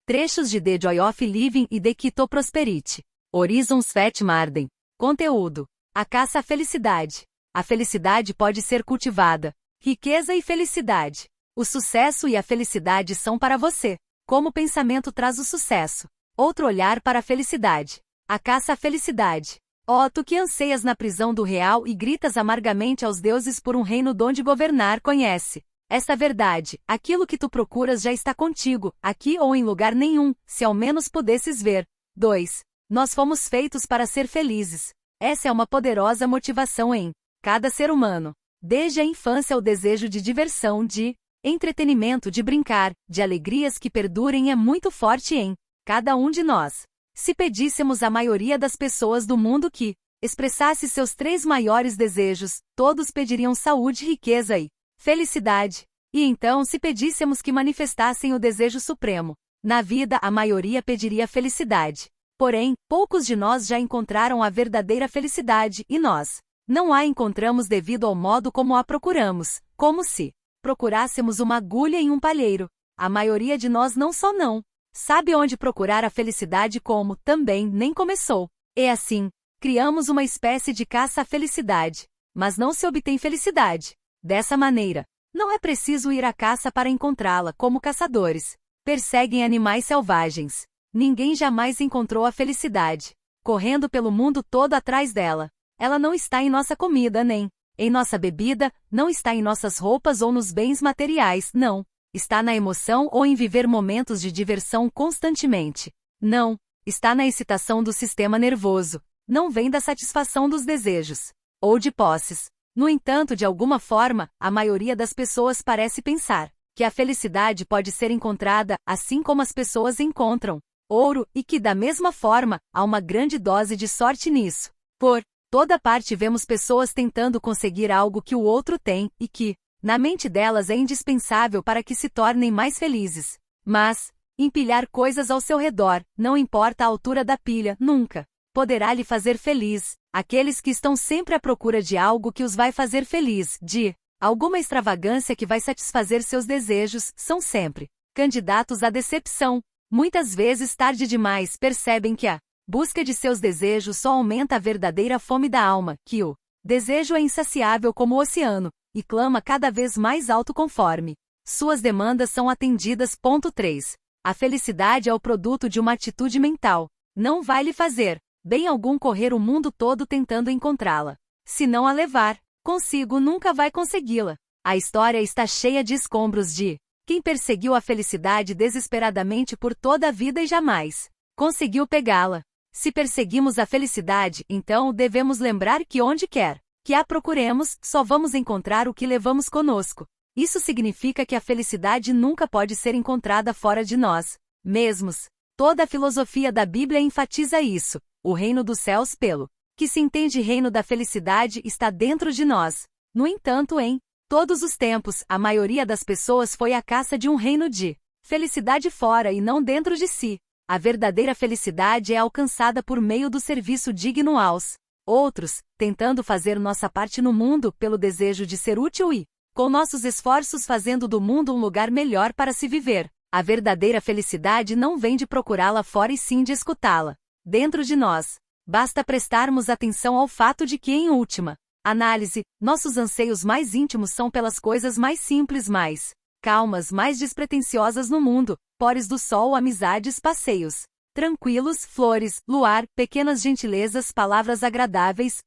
Trechos de The Joy of Living e The Keto Prosperity. Horizons Fat Marden. Conteúdo. A caça à felicidade. A felicidade pode ser cultivada. Riqueza e felicidade. O sucesso e a felicidade são para você. Como o pensamento traz o sucesso. Outro olhar para a felicidade. A caça à felicidade. Ó, tu que anseias na prisão do real e gritas amargamente aos deuses por um reino donde governar, conhece esta verdade: aquilo que tu procuras já está contigo, aqui ou em lugar nenhum, se ao menos pudesses ver. 2. Nós fomos feitos para ser felizes. Essa é uma poderosa motivação em cada ser humano. Desde a infância, o desejo de diversão, de entretenimento, de brincar, de alegrias que perdurem é muito forte em cada um de nós. Se pedíssemos à maioria das pessoas do mundo que expressasse seus 3 maiores desejos, todos pediriam saúde, riqueza e felicidade. E então, se pedíssemos que manifestassem o desejo supremo na vida, a maioria pediria felicidade. Porém, poucos de nós já encontraram a verdadeira felicidade, e nós não a encontramos devido ao modo como a procuramos, como se procurássemos uma agulha em um palheiro. A maioria de nós não só não sabe onde procurar a felicidade, como também nem começou. E assim, criamos uma espécie de caça à felicidade, mas não se obtém felicidade dessa maneira. Não é preciso ir à caça para encontrá-la, como caçadores perseguem animais selvagens. Ninguém jamais encontrou a felicidade correndo pelo mundo todo atrás dela. Ela não está em nossa comida, nem em nossa bebida, não está em nossas roupas ou nos bens materiais, não. Está na emoção ou em viver momentos de diversão constantemente. Não. Está na excitação do sistema nervoso. Não vem da satisfação dos desejos ou de posses. No entanto, de alguma forma, a maioria das pessoas parece pensar que a felicidade pode ser encontrada assim como as pessoas encontram ouro, e que, da mesma forma, há uma grande dose de sorte nisso. Por toda parte vemos pessoas tentando conseguir algo que o outro tem, e que, na mente delas, é indispensável para que se tornem mais felizes. Mas empilhar coisas ao seu redor, não importa a altura da pilha, nunca poderá lhe fazer feliz. Aqueles que estão sempre à procura de algo que os vai fazer feliz, de alguma extravagância que vai satisfazer seus desejos, são sempre candidatos à decepção. Muitas vezes, tarde demais, percebem que a busca de seus desejos só aumenta a verdadeira fome da alma, que o desejo é insaciável como o oceano, e clama cada vez mais alto conforme suas demandas são atendidas. 3. A felicidade é o produto de uma atitude mental. Não vai lhe fazer bem algum correr o mundo todo tentando encontrá-la. Se não a levar consigo, nunca vai consegui-la. A história está cheia de escombros de quem perseguiu a felicidade desesperadamente por toda a vida e jamais conseguiu pegá-la. Se perseguimos a felicidade, então devemos lembrar que onde quer que a procuremos, só vamos encontrar o que levamos conosco. Isso significa que a felicidade nunca pode ser encontrada fora de nós mesmos. Toda a filosofia da Bíblia enfatiza isso. O reino dos céus, pelo que se entende reino da felicidade, está dentro de nós. No entanto, em todos os tempos, a maioria das pessoas foi à caça de um reino de felicidade fora e não dentro de si. A verdadeira felicidade é alcançada por meio do serviço digno aos outros, tentando fazer nossa parte no mundo pelo desejo de ser útil e, com nossos esforços, fazendo do mundo um lugar melhor para se viver. A verdadeira felicidade não vem de procurá-la fora e sim de escutá-la dentro de nós. Basta prestarmos atenção ao fato de que, em última análise, nossos anseios mais íntimos são pelas coisas mais simples, mais calmas, mais despretensiosas no mundo: pores do sol, amizades, passeios tranquilos, flores, luar, pequenas gentilezas, palavras agradáveis,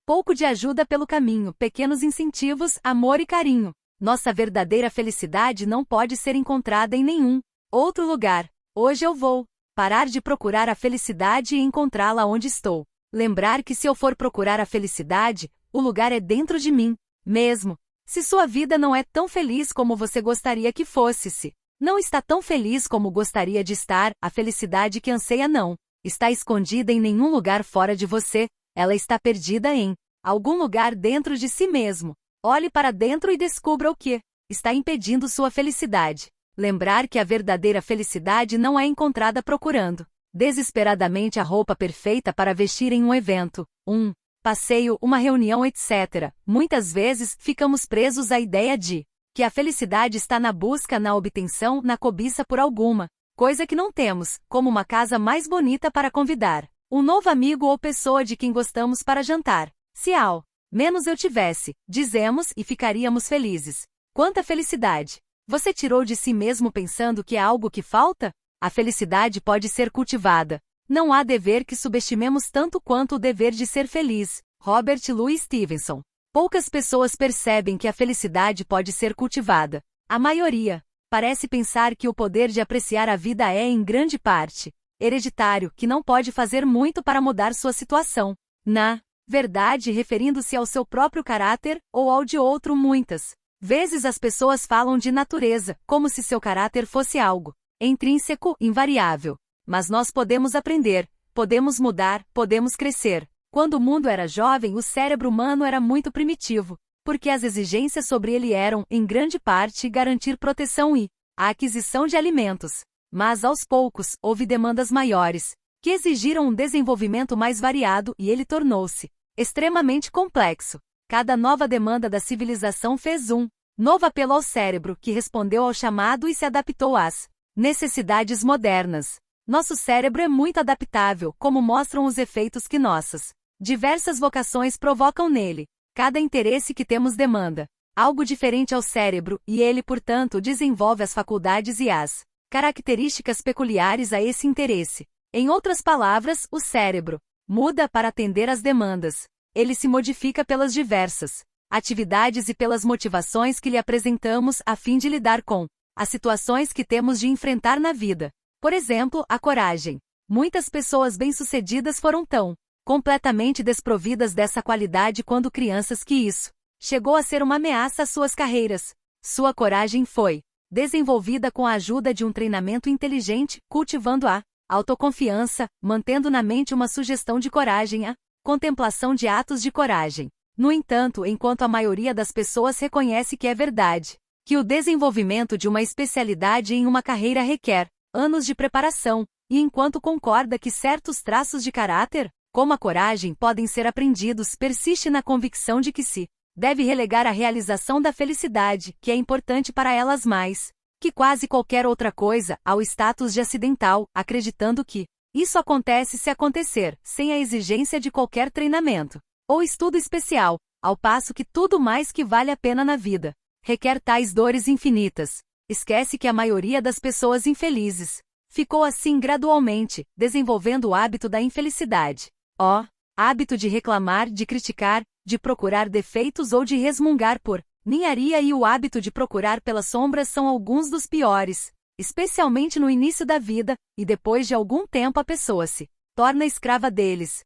pouco de ajuda pelo caminho, pequenos incentivos, amor e carinho. Nossa verdadeira felicidade não pode ser encontrada em nenhum outro lugar. Hoje eu vou parar de procurar a felicidade e encontrá-la onde estou. Lembrar que se eu for procurar a felicidade, o lugar é dentro de mim mesmo. Se sua vida não é tão feliz como você gostaria que fosse, se não está tão feliz como gostaria de estar, a felicidade que anseia não está escondida em nenhum lugar fora de você, ela está perdida em algum lugar dentro de si mesmo. Olhe para dentro e descubra o que está impedindo sua felicidade. Lembrar que a verdadeira felicidade não é encontrada procurando desesperadamente a roupa perfeita para vestir em um evento, passeio, uma reunião, etc. Muitas vezes, ficamos presos à ideia de que a felicidade está na busca, na obtenção, na cobiça por alguma coisa que não temos, como uma casa mais bonita para convidar, um novo amigo ou pessoa de quem gostamos para jantar. Se ao menos eu tivesse, dizemos e ficaríamos felizes. Quanta felicidade! Você tirou de si mesmo pensando que é algo que falta? A felicidade pode ser cultivada. Não há dever que subestimemos tanto quanto o dever de ser feliz. Robert Louis Stevenson. Poucas pessoas percebem que a felicidade pode ser cultivada. A maioria parece pensar que o poder de apreciar a vida é, em grande parte, hereditário, que não pode fazer muito para mudar sua situação. Na verdade, referindo-se ao seu próprio caráter, ou ao de outro, muitas vezes as pessoas falam de natureza, como se seu caráter fosse algo intrínseco, invariável. Mas nós podemos aprender, podemos mudar, podemos crescer. Quando o mundo era jovem, o cérebro humano era muito primitivo, porque as exigências sobre ele eram, em grande parte, garantir proteção e a aquisição de alimentos. Mas aos poucos, houve demandas maiores, que exigiram um desenvolvimento mais variado e ele tornou-se extremamente complexo. Cada nova demanda da civilização fez um novo apelo ao cérebro, que respondeu ao chamado e se adaptou às necessidades modernas. Nosso cérebro é muito adaptável, como mostram os efeitos que nossas diversas vocações provocam nele. Cada interesse que temos demanda algo diferente ao cérebro, e ele, portanto, desenvolve as faculdades e as características peculiares a esse interesse. Em outras palavras, o cérebro muda para atender às demandas. Ele se modifica pelas diversas atividades e pelas motivações que lhe apresentamos a fim de lidar com as situações que temos de enfrentar na vida. Por exemplo, a coragem. Muitas pessoas bem-sucedidas foram tão completamente desprovidas dessa qualidade quando crianças que isso chegou a ser uma ameaça às suas carreiras. Sua coragem foi desenvolvida com a ajuda de um treinamento inteligente, cultivando a autoconfiança, mantendo na mente uma sugestão de coragem, a contemplação de atos de coragem. No entanto, enquanto a maioria das pessoas reconhece que é verdade, que o desenvolvimento de uma especialidade em uma carreira requer anos de preparação, e enquanto concorda que certos traços de caráter, como a coragem, podem ser aprendidos, persiste na convicção de que se deve relegar a realização da felicidade, que é importante para elas mais que quase qualquer outra coisa, ao status de acidental, acreditando que isso acontece se acontecer, sem a exigência de qualquer treinamento ou estudo especial, ao passo que tudo mais que vale a pena na vida requer tais dores infinitas. Esquece que a maioria das pessoas infelizes ficou assim gradualmente, desenvolvendo o hábito da infelicidade. Hábito de reclamar, de criticar, de procurar defeitos ou de resmungar por ninharia, e o hábito de procurar pelas sombras são alguns dos piores, especialmente no início da vida, e depois de algum tempo a pessoa se torna escrava deles.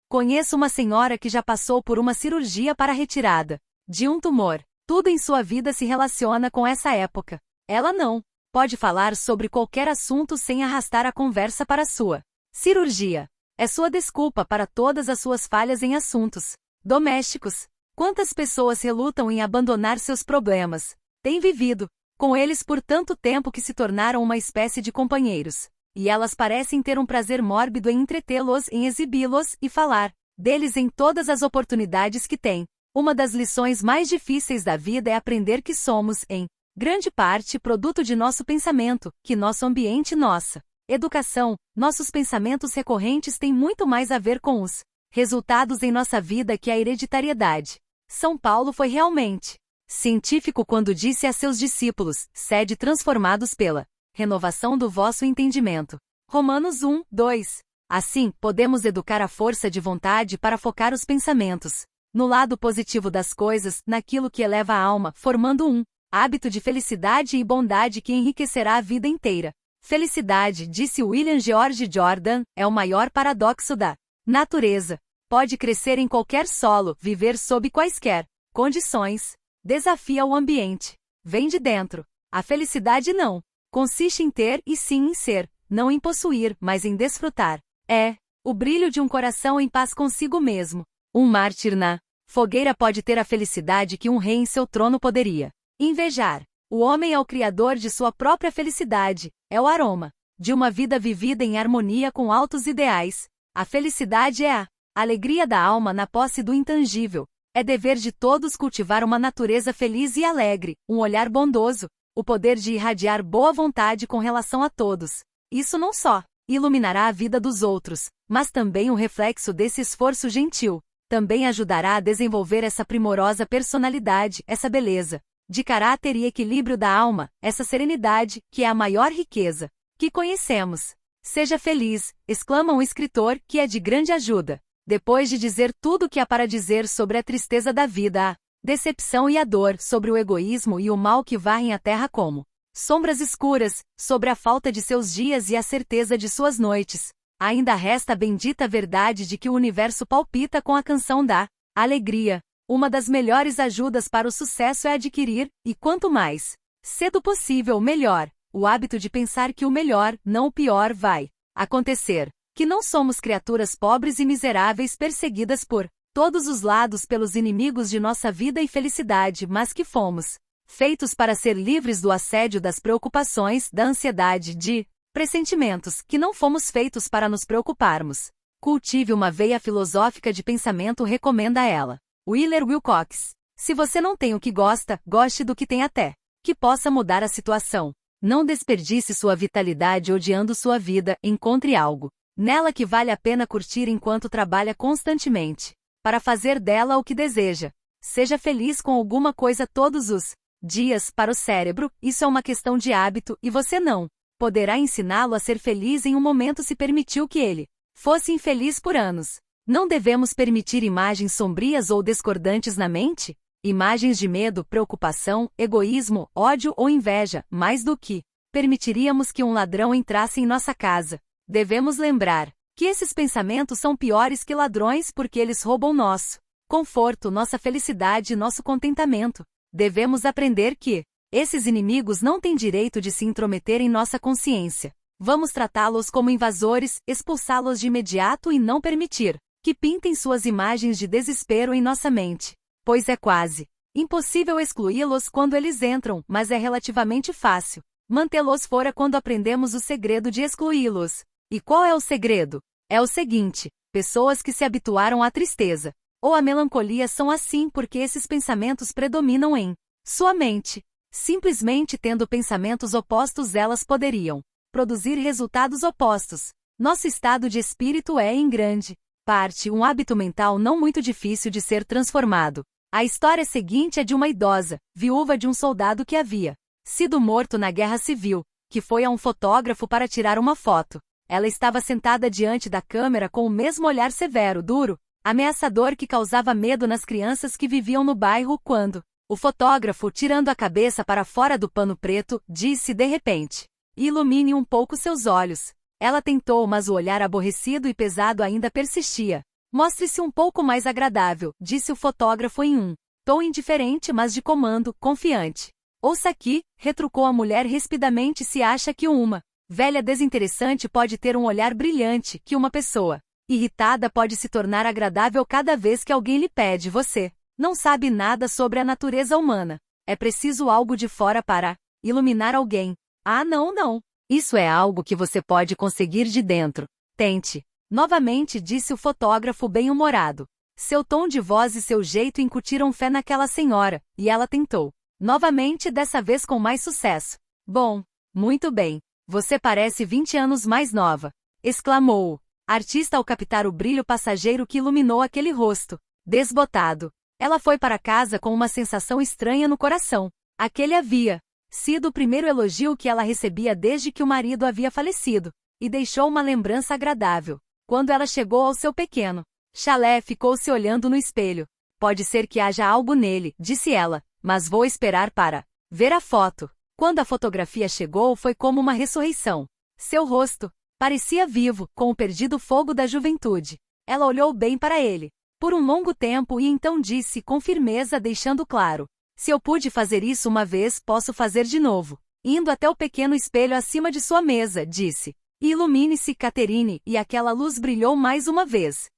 Conheço uma senhora que já passou por uma cirurgia para a retirada de um tumor. Tudo em sua vida se relaciona com essa época. Ela não pode falar sobre qualquer assunto sem arrastar a conversa para sua cirurgia. É sua desculpa para todas as suas falhas em assuntos domésticos. Quantas pessoas relutam em abandonar seus problemas? Têm vivido com eles por tanto tempo que se tornaram uma espécie de companheiros. E elas parecem ter um prazer mórbido em entretê-los, em exibi-los e falar deles em todas as oportunidades que têm. Uma das lições mais difíceis da vida é aprender que somos, em grande parte, produto de nosso pensamento, que nosso ambiente, nossa educação, nossos pensamentos recorrentes têm muito mais a ver com os resultados em nossa vida que a hereditariedade. São Paulo foi realmente científico quando disse a seus discípulos: sede transformados pela renovação do vosso entendimento. Romanos 1:2. Assim, podemos educar a força de vontade para focar os pensamentos no lado positivo das coisas, naquilo que eleva a alma, formando um hábito de felicidade e bondade que enriquecerá a vida inteira. Felicidade, disse William George Jordan, é o maior paradoxo da natureza. Pode crescer em qualquer solo, viver sob quaisquer condições. Desafia o ambiente. Vem de dentro. A felicidade não consiste em ter e sim em ser, não em possuir, mas em desfrutar. É o brilho de um coração em paz consigo mesmo. Um mártir na fogueira pode ter a felicidade que um rei em seu trono poderia invejar. O homem é o criador de sua própria felicidade, é o aroma de uma vida vivida em harmonia com altos ideais. A felicidade é a alegria da alma na posse do intangível. É dever de todos cultivar uma natureza feliz e alegre, um olhar bondoso, o poder de irradiar boa vontade com relação a todos. Isso não só iluminará a vida dos outros, mas também o reflexo desse esforço gentil. Também ajudará a desenvolver essa primorosa personalidade, essa beleza de caráter e equilíbrio da alma, essa serenidade, que é a maior riqueza que conhecemos. Seja feliz, exclama um escritor, que é de grande ajuda. Depois de dizer tudo o que há para dizer sobre a tristeza da vida, a decepção e a dor, sobre o egoísmo e o mal que varrem a terra como sombras escuras, sobre a falta de seus dias e a certeza de suas noites, ainda resta a bendita verdade de que o universo palpita com a canção da alegria. Uma das melhores ajudas para o sucesso é adquirir, e quanto mais cedo possível, melhor, o hábito de pensar que o melhor, não o pior, vai acontecer. Que não somos criaturas pobres e miseráveis perseguidas por todos os lados pelos inimigos de nossa vida e felicidade, mas que fomos feitos para ser livres do assédio das preocupações, da ansiedade, de pressentimentos, que não fomos feitos para nos preocuparmos. Cultive uma veia filosófica de pensamento, recomenda ela Wheeler Wilcox. Se você não tem o que gosta, goste do que tem até que possa mudar a situação. Não desperdice sua vitalidade odiando sua vida, encontre algo nela que vale a pena curtir enquanto trabalha constantemente para fazer dela o que deseja. Seja feliz com alguma coisa todos os dias. Para o cérebro, isso é uma questão de hábito, e você não poderá ensiná-lo a ser feliz em um momento se permitiu que ele fosse infeliz por anos. Não devemos permitir imagens sombrias ou discordantes na mente? Imagens de medo, preocupação, egoísmo, ódio ou inveja, mais do que permitiríamos que um ladrão entrasse em nossa casa. Devemos lembrar que esses pensamentos são piores que ladrões porque eles roubam nosso conforto, nossa felicidade e nosso contentamento. Devemos aprender que esses inimigos não têm direito de se intrometer em nossa consciência. Vamos tratá-los como invasores, expulsá-los de imediato e não permitir que pintem suas imagens de desespero em nossa mente, pois é quase impossível excluí-los quando eles entram, mas é relativamente fácil mantê-los fora quando aprendemos o segredo de excluí-los. E qual é o segredo? É o seguinte: pessoas que se habituaram à tristeza ou à melancolia são assim porque esses pensamentos predominam em sua mente. Simplesmente tendo pensamentos opostos, elas poderiam produzir resultados opostos. Nosso estado de espírito é, em grande parte, um hábito mental não muito difícil de ser transformado. A história seguinte é de uma idosa, viúva de um soldado que havia sido morto na Guerra Civil, que foi a um fotógrafo para tirar uma foto. Ela estava sentada diante da câmera com o mesmo olhar severo, duro, ameaçador que causava medo nas crianças que viviam no bairro quando o fotógrafo, tirando a cabeça para fora do pano preto, disse de repente: "Ilumine um pouco seus olhos." Ela tentou, mas o olhar aborrecido e pesado ainda persistia. "Mostre-se um pouco mais agradável", disse o fotógrafo em um tom indiferente, mas de comando, confiante. "Ouça aqui", retrucou a mulher rispidamente, "se acha que uma velha desinteressante pode ter um olhar brilhante, que uma pessoa irritada pode se tornar agradável cada vez que alguém lhe pede, você não sabe nada sobre a natureza humana. É preciso algo de fora para iluminar alguém. Ah, não. Isso é algo que você pode conseguir de dentro. Tente." Novamente disse o fotógrafo bem-humorado. Seu tom de voz e seu jeito incutiram fé naquela senhora, e ela tentou. Novamente, dessa vez com mais sucesso. "Bom, muito bem. Você parece 20 anos mais nova", exclamou o artista ao captar o brilho passageiro que iluminou aquele rosto desbotado. Ela foi para casa com uma sensação estranha no coração. Aquele havia sido o primeiro elogio que ela recebia desde que o marido havia falecido, e deixou uma lembrança agradável. Quando ela chegou ao seu pequeno chalé, ficou se olhando no espelho. "Pode ser que haja algo nele", disse ela, "mas vou esperar para ver a foto." Quando a fotografia chegou, foi como uma ressurreição. Seu rosto parecia vivo, com o perdido fogo da juventude. Ela olhou bem para ele por um longo tempo e então disse com firmeza, deixando claro: "Se eu pude fazer isso uma vez, posso fazer de novo." Indo até o pequeno espelho acima de sua mesa, disse: "Ilumine-se, Catherine", e aquela luz brilhou mais uma vez.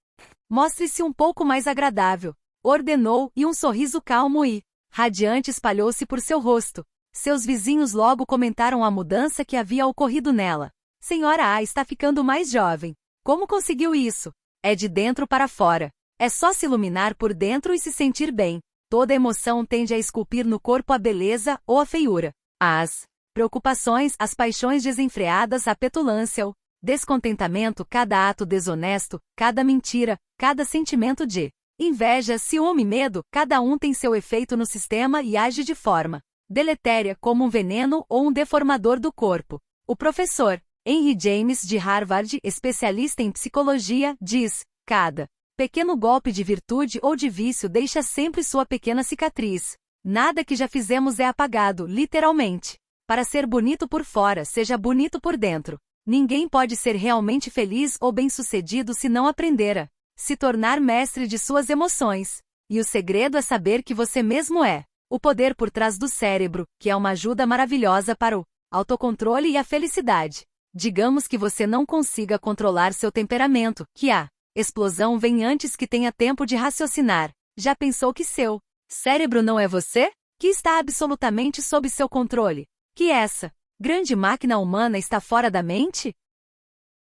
"Mostre-se um pouco mais agradável", ordenou, e um sorriso calmo e radiante espalhou-se por seu rosto. Seus vizinhos logo comentaram a mudança que havia ocorrido nela. "Senhora A está ficando mais jovem. Como conseguiu isso?" "É de dentro para fora. É só se iluminar por dentro e se sentir bem. Toda emoção tende a esculpir no corpo a beleza ou a feiura. As preocupações, as paixões desenfreadas, a petulância, o descontentamento, cada ato desonesto, cada mentira, cada sentimento de inveja, ciúme, medo, cada um tem seu efeito no sistema e age de forma deletéria como um veneno ou um deformador do corpo. O professor Henry James de Harvard, especialista em psicologia, diz: cada pequeno golpe de virtude ou de vício deixa sempre sua pequena cicatriz. Nada que já fizemos é apagado, literalmente. Para ser bonito por fora, seja bonito por dentro. Ninguém pode ser realmente feliz ou bem-sucedido se não aprender a se tornar mestre de suas emoções. E o segredo é saber que você mesmo é o poder por trás do cérebro, que é uma ajuda maravilhosa para o autocontrole e a felicidade. Digamos que você não consiga controlar seu temperamento, que a explosão vem antes que tenha tempo de raciocinar. Já pensou que seu cérebro não é você? Que está absolutamente sob seu controle? Que essa grande máquina humana está fora da mente?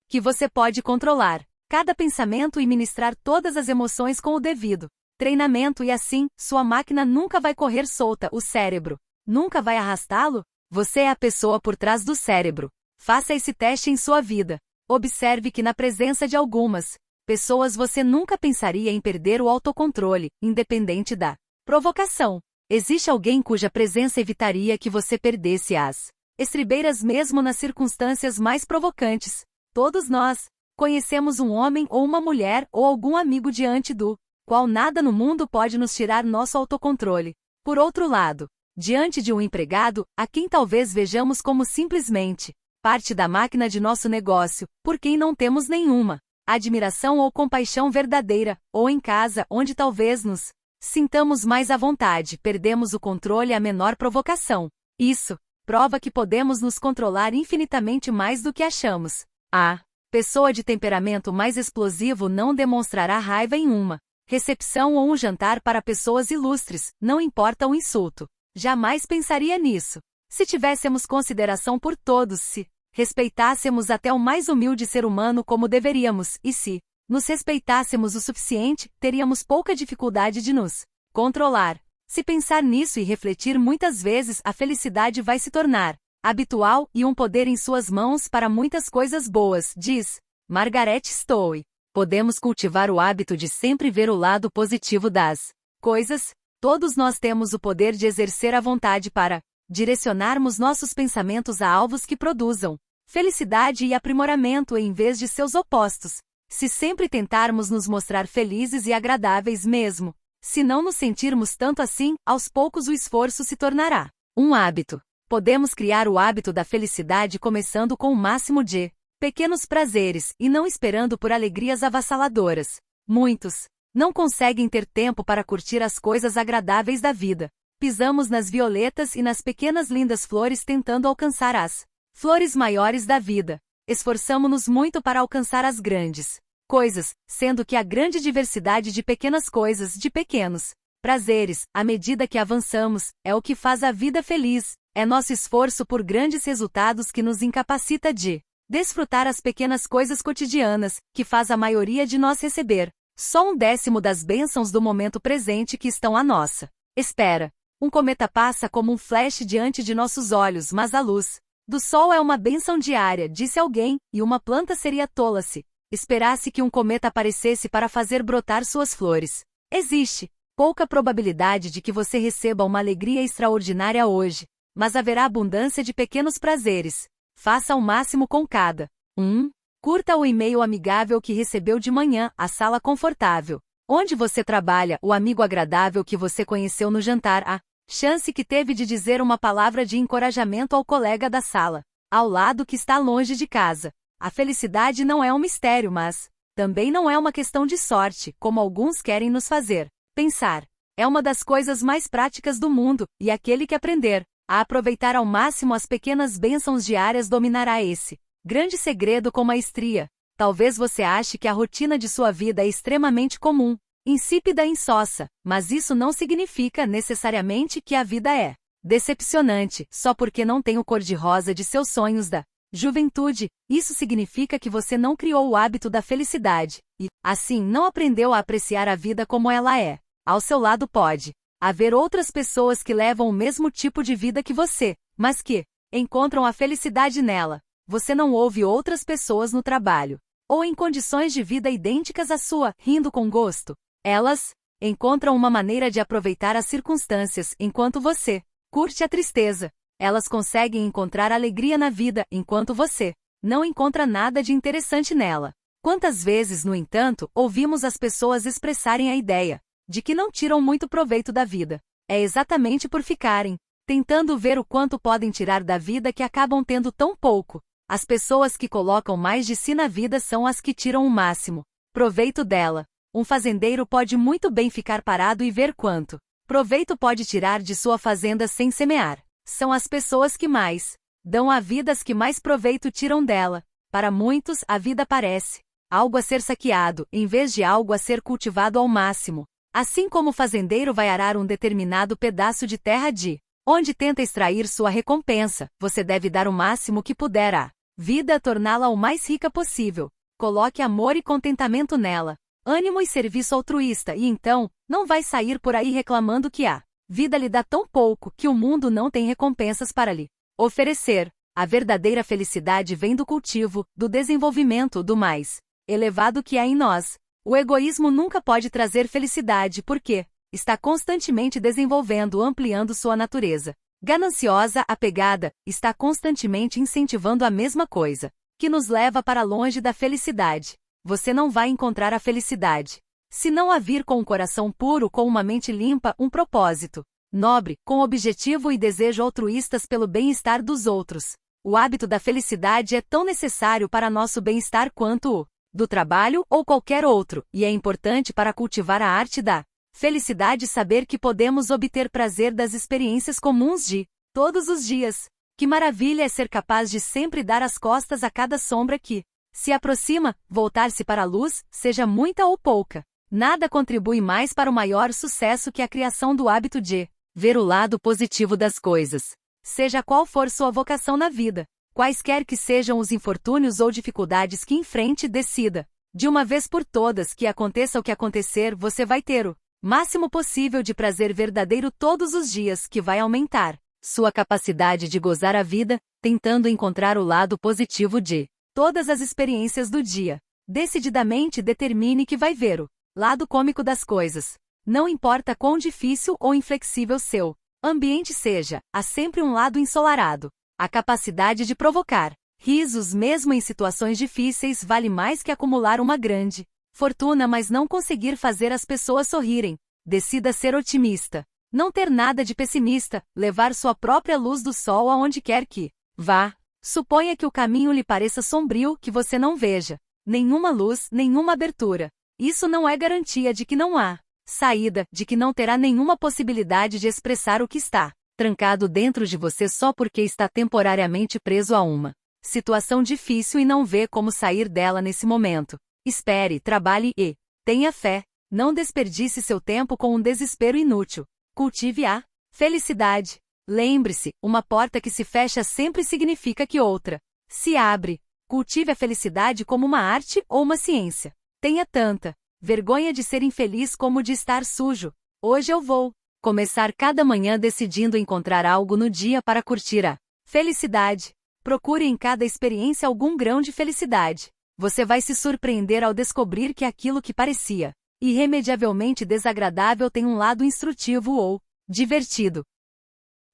Que você pode controlar cada pensamento e ministrar todas as emoções com o devido treinamento e assim, sua máquina nunca vai correr solta, o cérebro nunca vai arrastá-lo? Você é a pessoa por trás do cérebro. Faça esse teste em sua vida. Observe que na presença de algumas pessoas você nunca pensaria em perder o autocontrole, independente da provocação. Existe alguém cuja presença evitaria que você perdesse as estribeiras mesmo nas circunstâncias mais provocantes. Todos nós conhecemos um homem ou uma mulher ou algum amigo diante do qual nada no mundo pode nos tirar nosso autocontrole. Por outro lado, diante de um empregado, a quem talvez vejamos como simplesmente parte da máquina de nosso negócio, por quem não temos nenhuma admiração ou compaixão verdadeira, ou em casa, onde talvez nos sintamos mais à vontade, perdemos o controle à menor provocação. Isso prova que podemos nos controlar infinitamente mais do que achamos. A pessoa de temperamento mais explosivo não demonstrará raiva em uma recepção ou um jantar para pessoas ilustres, não importa o insulto. Jamais pensaria nisso. Se tivéssemos consideração por todos, se respeitássemos até o mais humilde ser humano como deveríamos, e se nos respeitássemos o suficiente, teríamos pouca dificuldade de nos controlar. Se pensar nisso e refletir muitas vezes, a felicidade vai se tornar habitual e um poder em suas mãos para muitas coisas boas, diz Margaret Stowe. Podemos cultivar o hábito de sempre ver o lado positivo das coisas. Todos nós temos o poder de exercer a vontade para direcionarmos nossos pensamentos a alvos que produzam felicidade e aprimoramento em vez de seus opostos. Se sempre tentarmos nos mostrar felizes e agradáveis mesmo, se não nos sentirmos tanto assim, aos poucos o esforço se tornará um hábito. Podemos criar o hábito da felicidade começando com o máximo de pequenos prazeres e não esperando por alegrias avassaladoras. Muitos não conseguem ter tempo para curtir as coisas agradáveis da vida. Pisamos nas violetas e nas pequenas lindas flores tentando alcançar as flores maiores da vida. Esforçamo-nos muito para alcançar as grandes coisas, sendo que a grande diversidade de pequenas coisas, de pequenos prazeres, à medida que avançamos, é o que faz a vida feliz. É nosso esforço por grandes resultados que nos incapacita de desfrutar as pequenas coisas cotidianas, que faz a maioria de nós receber só 1/10 das bênçãos do momento presente que estão à nossa espera. Um cometa passa como um flash diante de nossos olhos, mas a luz do sol é uma bênção diária, disse alguém, e uma planta seria tola se esperasse que um cometa aparecesse para fazer brotar suas flores. Existe pouca probabilidade de que você receba uma alegria extraordinária hoje, mas haverá abundância de pequenos prazeres. Faça o máximo com cada um. Curta o e-mail amigável que recebeu de manhã, a sala confortável onde você trabalha, o amigo agradável que você conheceu no jantar, a chance que teve de dizer uma palavra de encorajamento ao colega da sala ao lado que está longe de casa. A felicidade não é um mistério, mas também não é uma questão de sorte, como alguns querem nos fazer pensar. É uma das coisas mais práticas do mundo, e aquele que aprender a aproveitar ao máximo as pequenas bênçãos diárias dominará esse grande segredo com maestria. Talvez você ache que a rotina de sua vida é extremamente comum, insípida e insossa, mas isso não significa necessariamente que a vida é decepcionante, só porque não tem o cor-de-rosa de seus sonhos da juventude. Isso significa que você não criou o hábito da felicidade, e, assim, não aprendeu a apreciar a vida como ela é. Ao seu lado pode haver outras pessoas que levam o mesmo tipo de vida que você, mas que encontram a felicidade nela. Você não ouve outras pessoas no trabalho, ou em condições de vida idênticas à sua, rindo com gosto. Elas encontram uma maneira de aproveitar as circunstâncias enquanto você curte a tristeza. Elas conseguem encontrar alegria na vida enquanto você não encontra nada de interessante nela. Quantas vezes, no entanto, ouvimos as pessoas expressarem a ideia de que não tiram muito proveito da vida? É exatamente por ficarem tentando ver o quanto podem tirar da vida que acabam tendo tão pouco. As pessoas que colocam mais de si na vida são as que tiram o máximo proveito dela. Um fazendeiro pode muito bem ficar parado e ver quanto proveito pode tirar de sua fazenda sem semear. São as pessoas que mais dão à vida as que mais proveito tiram dela. Para muitos, a vida parece algo a ser saqueado, em vez de algo a ser cultivado ao máximo. Assim como o fazendeiro vai arar um determinado pedaço de terra de onde tenta extrair sua recompensa, você deve dar o máximo que puder à vida, torná-la o mais rica possível. Coloque amor e contentamento nela, ânimo e serviço altruísta, e então não vai sair por aí reclamando que a vida lhe dá tão pouco que o mundo não tem recompensas para lhe oferecer. A verdadeira felicidade vem do cultivo, do desenvolvimento, do mais elevado que há em nós. O egoísmo nunca pode trazer felicidade porque está constantemente desenvolvendo, ampliando sua natureza. Gananciosa, apegada, está constantemente incentivando a mesma coisa, que nos leva para longe da felicidade. Você não vai encontrar a felicidade se não a vir com um coração puro, com uma mente limpa, um propósito nobre, com objetivo e desejo altruístas pelo bem-estar dos outros. O hábito da felicidade é tão necessário para nosso bem-estar quanto o do trabalho ou qualquer outro, e é importante para cultivar a arte da felicidade saber que podemos obter prazer das experiências comuns de todos os dias. Que maravilha é ser capaz de sempre dar as costas a cada sombra que se aproxima, voltar-se para a luz, seja muita ou pouca. Nada contribui mais para o maior sucesso que a criação do hábito de ver o lado positivo das coisas. Seja qual for sua vocação na vida, quaisquer que sejam os infortúnios ou dificuldades que enfrente, decida, de uma vez por todas, que aconteça o que acontecer, você vai ter o máximo possível de prazer verdadeiro todos os dias, que vai aumentar sua capacidade de gozar a vida, tentando encontrar o lado positivo de todas as experiências do dia. Decididamente determine que vai ver o lado cômico das coisas. Não importa quão difícil ou inflexível seu ambiente seja, há sempre um lado ensolarado. A capacidade de provocar risos mesmo em situações difíceis vale mais que acumular uma grande fortuna, mas não conseguir fazer as pessoas sorrirem. Decida ser otimista. Não ter nada de pessimista, levar sua própria luz do sol aonde quer que vá. Suponha que o caminho lhe pareça sombrio, que você não veja nenhuma luz, nenhuma abertura. Isso não é garantia de que não há saída, de que não terá nenhuma possibilidade de expressar o que está trancado dentro de você só porque está temporariamente preso a uma situação difícil e não vê como sair dela nesse momento. Espere, trabalhe e tenha fé. Não desperdice seu tempo com um desespero inútil. Cultive a felicidade. Lembre-se, uma porta que se fecha sempre significa que outra se abre. Cultive a felicidade como uma arte ou uma ciência. Tenha tanta vergonha de ser infeliz como de estar sujo. Hoje eu vou começar cada manhã decidindo encontrar algo no dia para curtir a felicidade. Procure em cada experiência algum grão de felicidade. Você vai se surpreender ao descobrir que aquilo que parecia irremediavelmente desagradável tem um lado instrutivo ou divertido.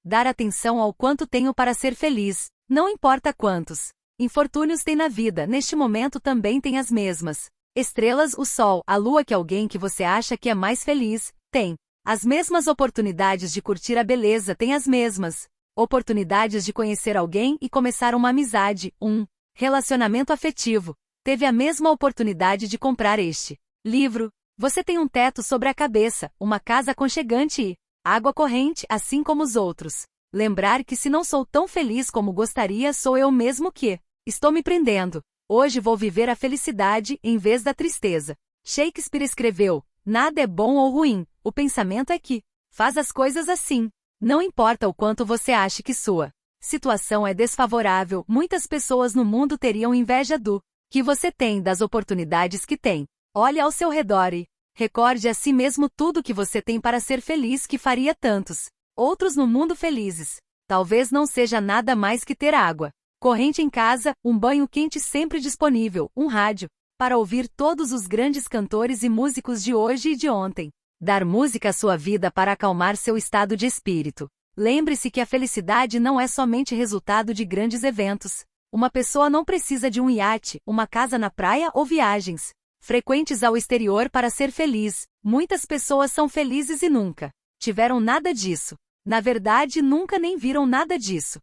Dar atenção ao quanto tenho para ser feliz, não importa quantos infortúnios tem na vida, neste momento também tem as mesmas estrelas, o sol, a lua, que alguém que você acha que é mais feliz tem as mesmas oportunidades de curtir a beleza, tem as mesmas oportunidades de conhecer alguém e começar uma amizade, um relacionamento afetivo. Teve a mesma oportunidade de comprar este livro. Você tem um teto sobre a cabeça, uma casa aconchegante e água corrente, assim como os outros. Lembrar que se não sou tão feliz como gostaria, sou eu mesmo que estou me prendendo. Hoje vou viver a felicidade em vez da tristeza. Shakespeare escreveu: nada é bom ou ruim, o pensamento é que faz as coisas assim. Não importa o quanto você ache que sua situação é desfavorável, muitas pessoas no mundo teriam inveja do que você tem, das oportunidades que tem. Olhe ao seu redor e recorde a si mesmo tudo que você tem para ser feliz, que faria tantos outros no mundo felizes. talvez não seja nada mais que ter água corrente em casa, um banho quente sempre disponível, um rádio, para ouvir todos os grandes cantores e músicos de hoje e de ontem. Dar música à sua vida para acalmar seu estado de espírito. Lembre-se que a felicidade não é somente resultado de grandes eventos. Uma pessoa não precisa de um iate, uma casa na praia ou viagens frequentes ao exterior para ser feliz. Muitas pessoas são felizes e nunca tiveram nada disso. Na verdade, nunca nem viram nada disso.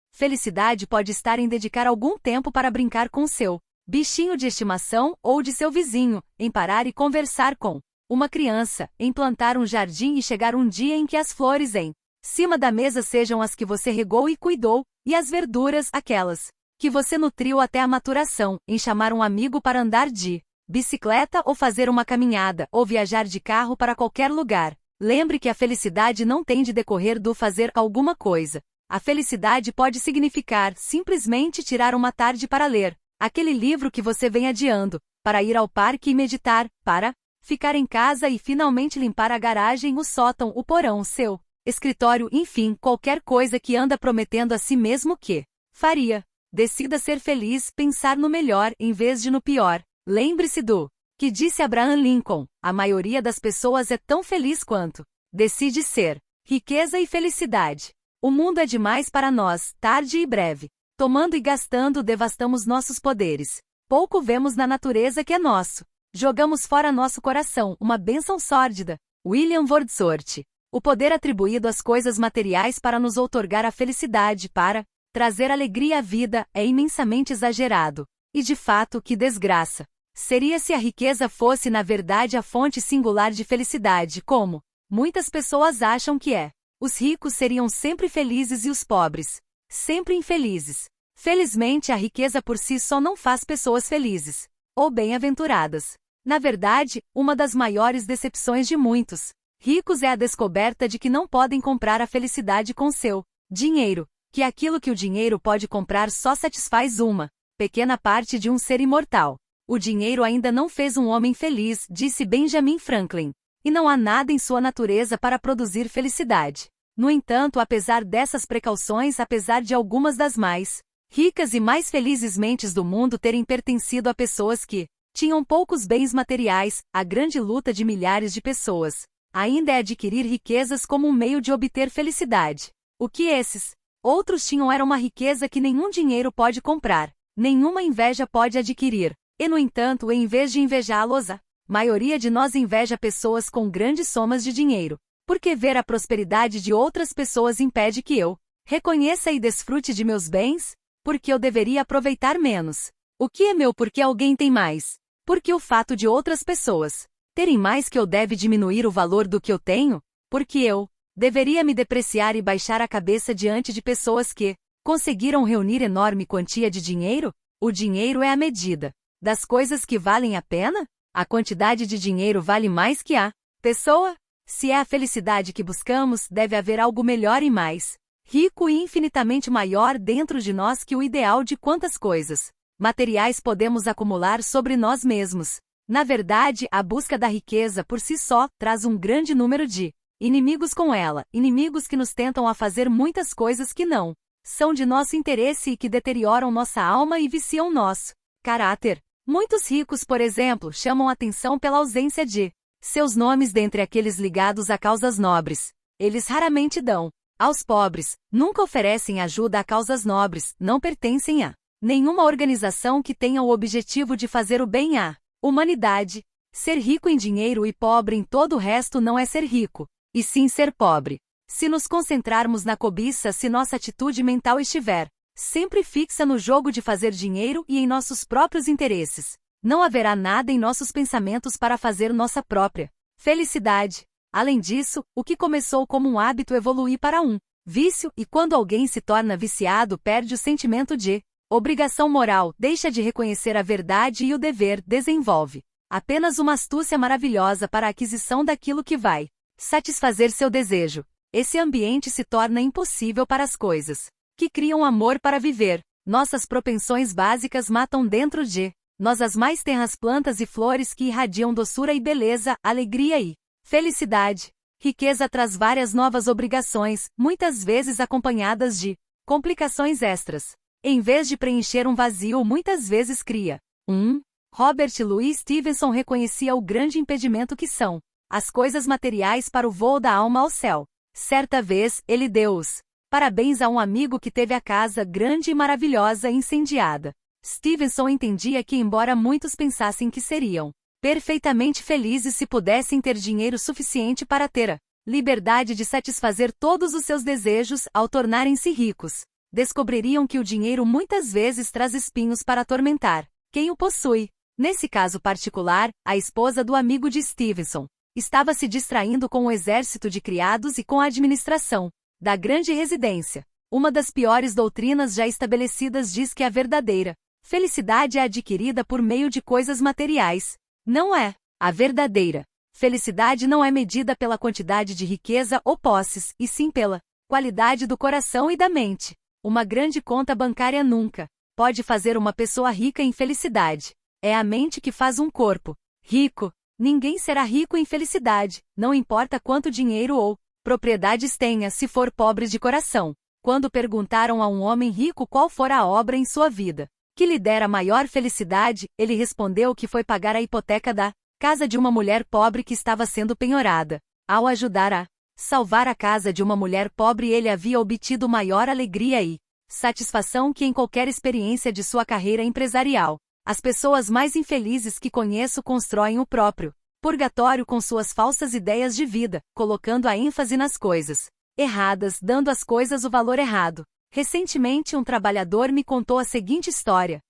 Felicidade pode estar em dedicar algum tempo para brincar com seu bichinho de estimação ou de seu vizinho, em parar e conversar com uma criança, em plantar um jardim e chegar um dia em que as flores em cima da mesa sejam as que você regou e cuidou, e as verduras, aquelas que você nutriu até a maturação, em chamar um amigo para andar de bicicleta ou fazer uma caminhada, ou viajar de carro para qualquer lugar. Lembre que a felicidade não tem de decorrer do fazer alguma coisa. A felicidade pode significar simplesmente tirar uma tarde para ler aquele livro que você vem adiando, para ir ao parque e meditar, para ficar em casa e finalmente limpar a garagem, o sótão, o porão, seu escritório, enfim, qualquer coisa que anda prometendo a si mesmo que faria. Decida ser feliz, pensar no melhor em vez de no pior. Lembre-se do que disse Abraham Lincoln: a maioria das pessoas é tão feliz quanto decide ser. Riqueza e felicidade. O mundo é demais para nós, tarde e breve. Tomando e gastando, devastamos nossos poderes. Pouco vemos na natureza que é nosso. Jogamos fora nosso coração, uma bênção sórdida. William Wordsworth. O poder atribuído às coisas materiais para nos outorgar a felicidade, para trazer alegria à vida, é imensamente exagerado. E de fato, que desgraça seria se a riqueza fosse na verdade a fonte singular de felicidade, como muitas pessoas acham que é. Os ricos seriam sempre felizes e os pobres sempre infelizes. Felizmente, a riqueza por si só não faz pessoas felizes ou bem-aventuradas. Na verdade, uma das maiores decepções de muitos ricos é a descoberta de que não podem comprar a felicidade com seu dinheiro, que aquilo que o dinheiro pode comprar só satisfaz uma pequena parte de um ser imortal. O dinheiro ainda não fez um homem feliz, disse Benjamin Franklin. E não há nada em sua natureza para produzir felicidade. No entanto, apesar dessas precauções, apesar de algumas das mais ricas e mais felizes mentes do mundo terem pertencido a pessoas que tinham poucos bens materiais, a grande luta de milhares de pessoas ainda é adquirir riquezas como um meio de obter felicidade. O que esses outros tinham era uma riqueza que nenhum dinheiro pode comprar, nenhuma inveja pode adquirir. E, no entanto, em vez de invejá-los, a maioria de nós inveja pessoas com grandes somas de dinheiro, porque ver a prosperidade de outras pessoas impede que eu reconheça e desfrute de meus bens, porque eu deveria aproveitar menos. O que é meu porque alguém tem mais? Porque o fato de outras pessoas terem mais que eu deve diminuir o valor do que eu tenho? Porque eu deveria me depreciar e baixar a cabeça diante de pessoas que conseguiram reunir enorme quantia de dinheiro? O dinheiro é a medida das coisas que valem a pena? A quantidade de dinheiro vale mais que a pessoa? Se é a felicidade que buscamos, deve haver algo melhor e mais rico e infinitamente maior dentro de nós que o ideal de quantas coisas materiais podemos acumular sobre nós mesmos. Na verdade, a busca da riqueza por si só traz um grande número de inimigos com ela, inimigos que nos tentam a fazer muitas coisas que não são de nosso interesse e que deterioram nossa alma e viciam nosso caráter. Muitos ricos, por exemplo, chamam atenção pela ausência de seus nomes dentre aqueles ligados a causas nobres. Eles raramente dão aos pobres, nunca oferecem ajuda a causas nobres, não pertencem a nenhuma organização que tenha o objetivo de fazer o bem à humanidade. Ser rico em dinheiro e pobre em todo o resto não é ser rico, e sim ser pobre. Se nos concentrarmos na cobiça, se nossa atitude mental estiver sempre fixa no jogo de fazer dinheiro e em nossos próprios interesses, não haverá nada em nossos pensamentos para fazer nossa própria felicidade. Além disso, o que começou como um hábito evolui para um vício, e quando alguém se torna viciado, perde o sentimento de obrigação moral, deixa de reconhecer a verdade e o dever, desenvolve apenas uma astúcia maravilhosa para a aquisição daquilo que vai satisfazer seu desejo. Esse ambiente se torna impossível para as coisas que criam amor para viver. Nossas propensões básicas matam dentro de nós as mais tenras plantas e flores que irradiam doçura e beleza, alegria e felicidade. Riqueza traz várias novas obrigações, muitas vezes acompanhadas de complicações extras. Em vez de preencher um vazio, muitas vezes cria um. Robert Louis Stevenson reconhecia o grande impedimento que são as coisas materiais para o voo da alma ao céu. Certa vez, ele deu os parabéns a um amigo que teve a casa grande e maravilhosa incendiada. Stevenson entendia que, embora muitos pensassem que seriam perfeitamente felizes se pudessem ter dinheiro suficiente para ter a liberdade de satisfazer todos os seus desejos ao tornarem-se ricos, descobririam que o dinheiro muitas vezes traz espinhos para atormentar quem o possui. Nesse caso particular, a esposa do amigo de Stevenson estava se distraindo com o exército de criados e com a administração da grande residência. Uma das piores doutrinas já estabelecidas diz que a verdadeira felicidade é adquirida por meio de coisas materiais. Não é. A verdadeira felicidade não é medida pela quantidade de riqueza ou posses, e sim pela qualidade do coração e da mente. Uma grande conta bancária nunca pode fazer uma pessoa rica em felicidade. É a mente que faz um corpo rico. Ninguém será rico em felicidade, não importa quanto dinheiro ou propriedades tenha, se for pobre de coração. Quando perguntaram a um homem rico qual fora a obra em sua vida que lhe dera maior felicidade, ele respondeu que foi pagar a hipoteca da casa de uma mulher pobre que estava sendo penhorada. Ao ajudar a salvar a casa de uma mulher pobre, ele havia obtido maior alegria e satisfação que em qualquer experiência de sua carreira empresarial. As pessoas mais infelizes que conheço constroem o próprio purgatório com suas falsas ideias de vida, colocando a ênfase nas coisas erradas, dando às coisas o valor errado. Recentemente, um trabalhador me contou a seguinte história.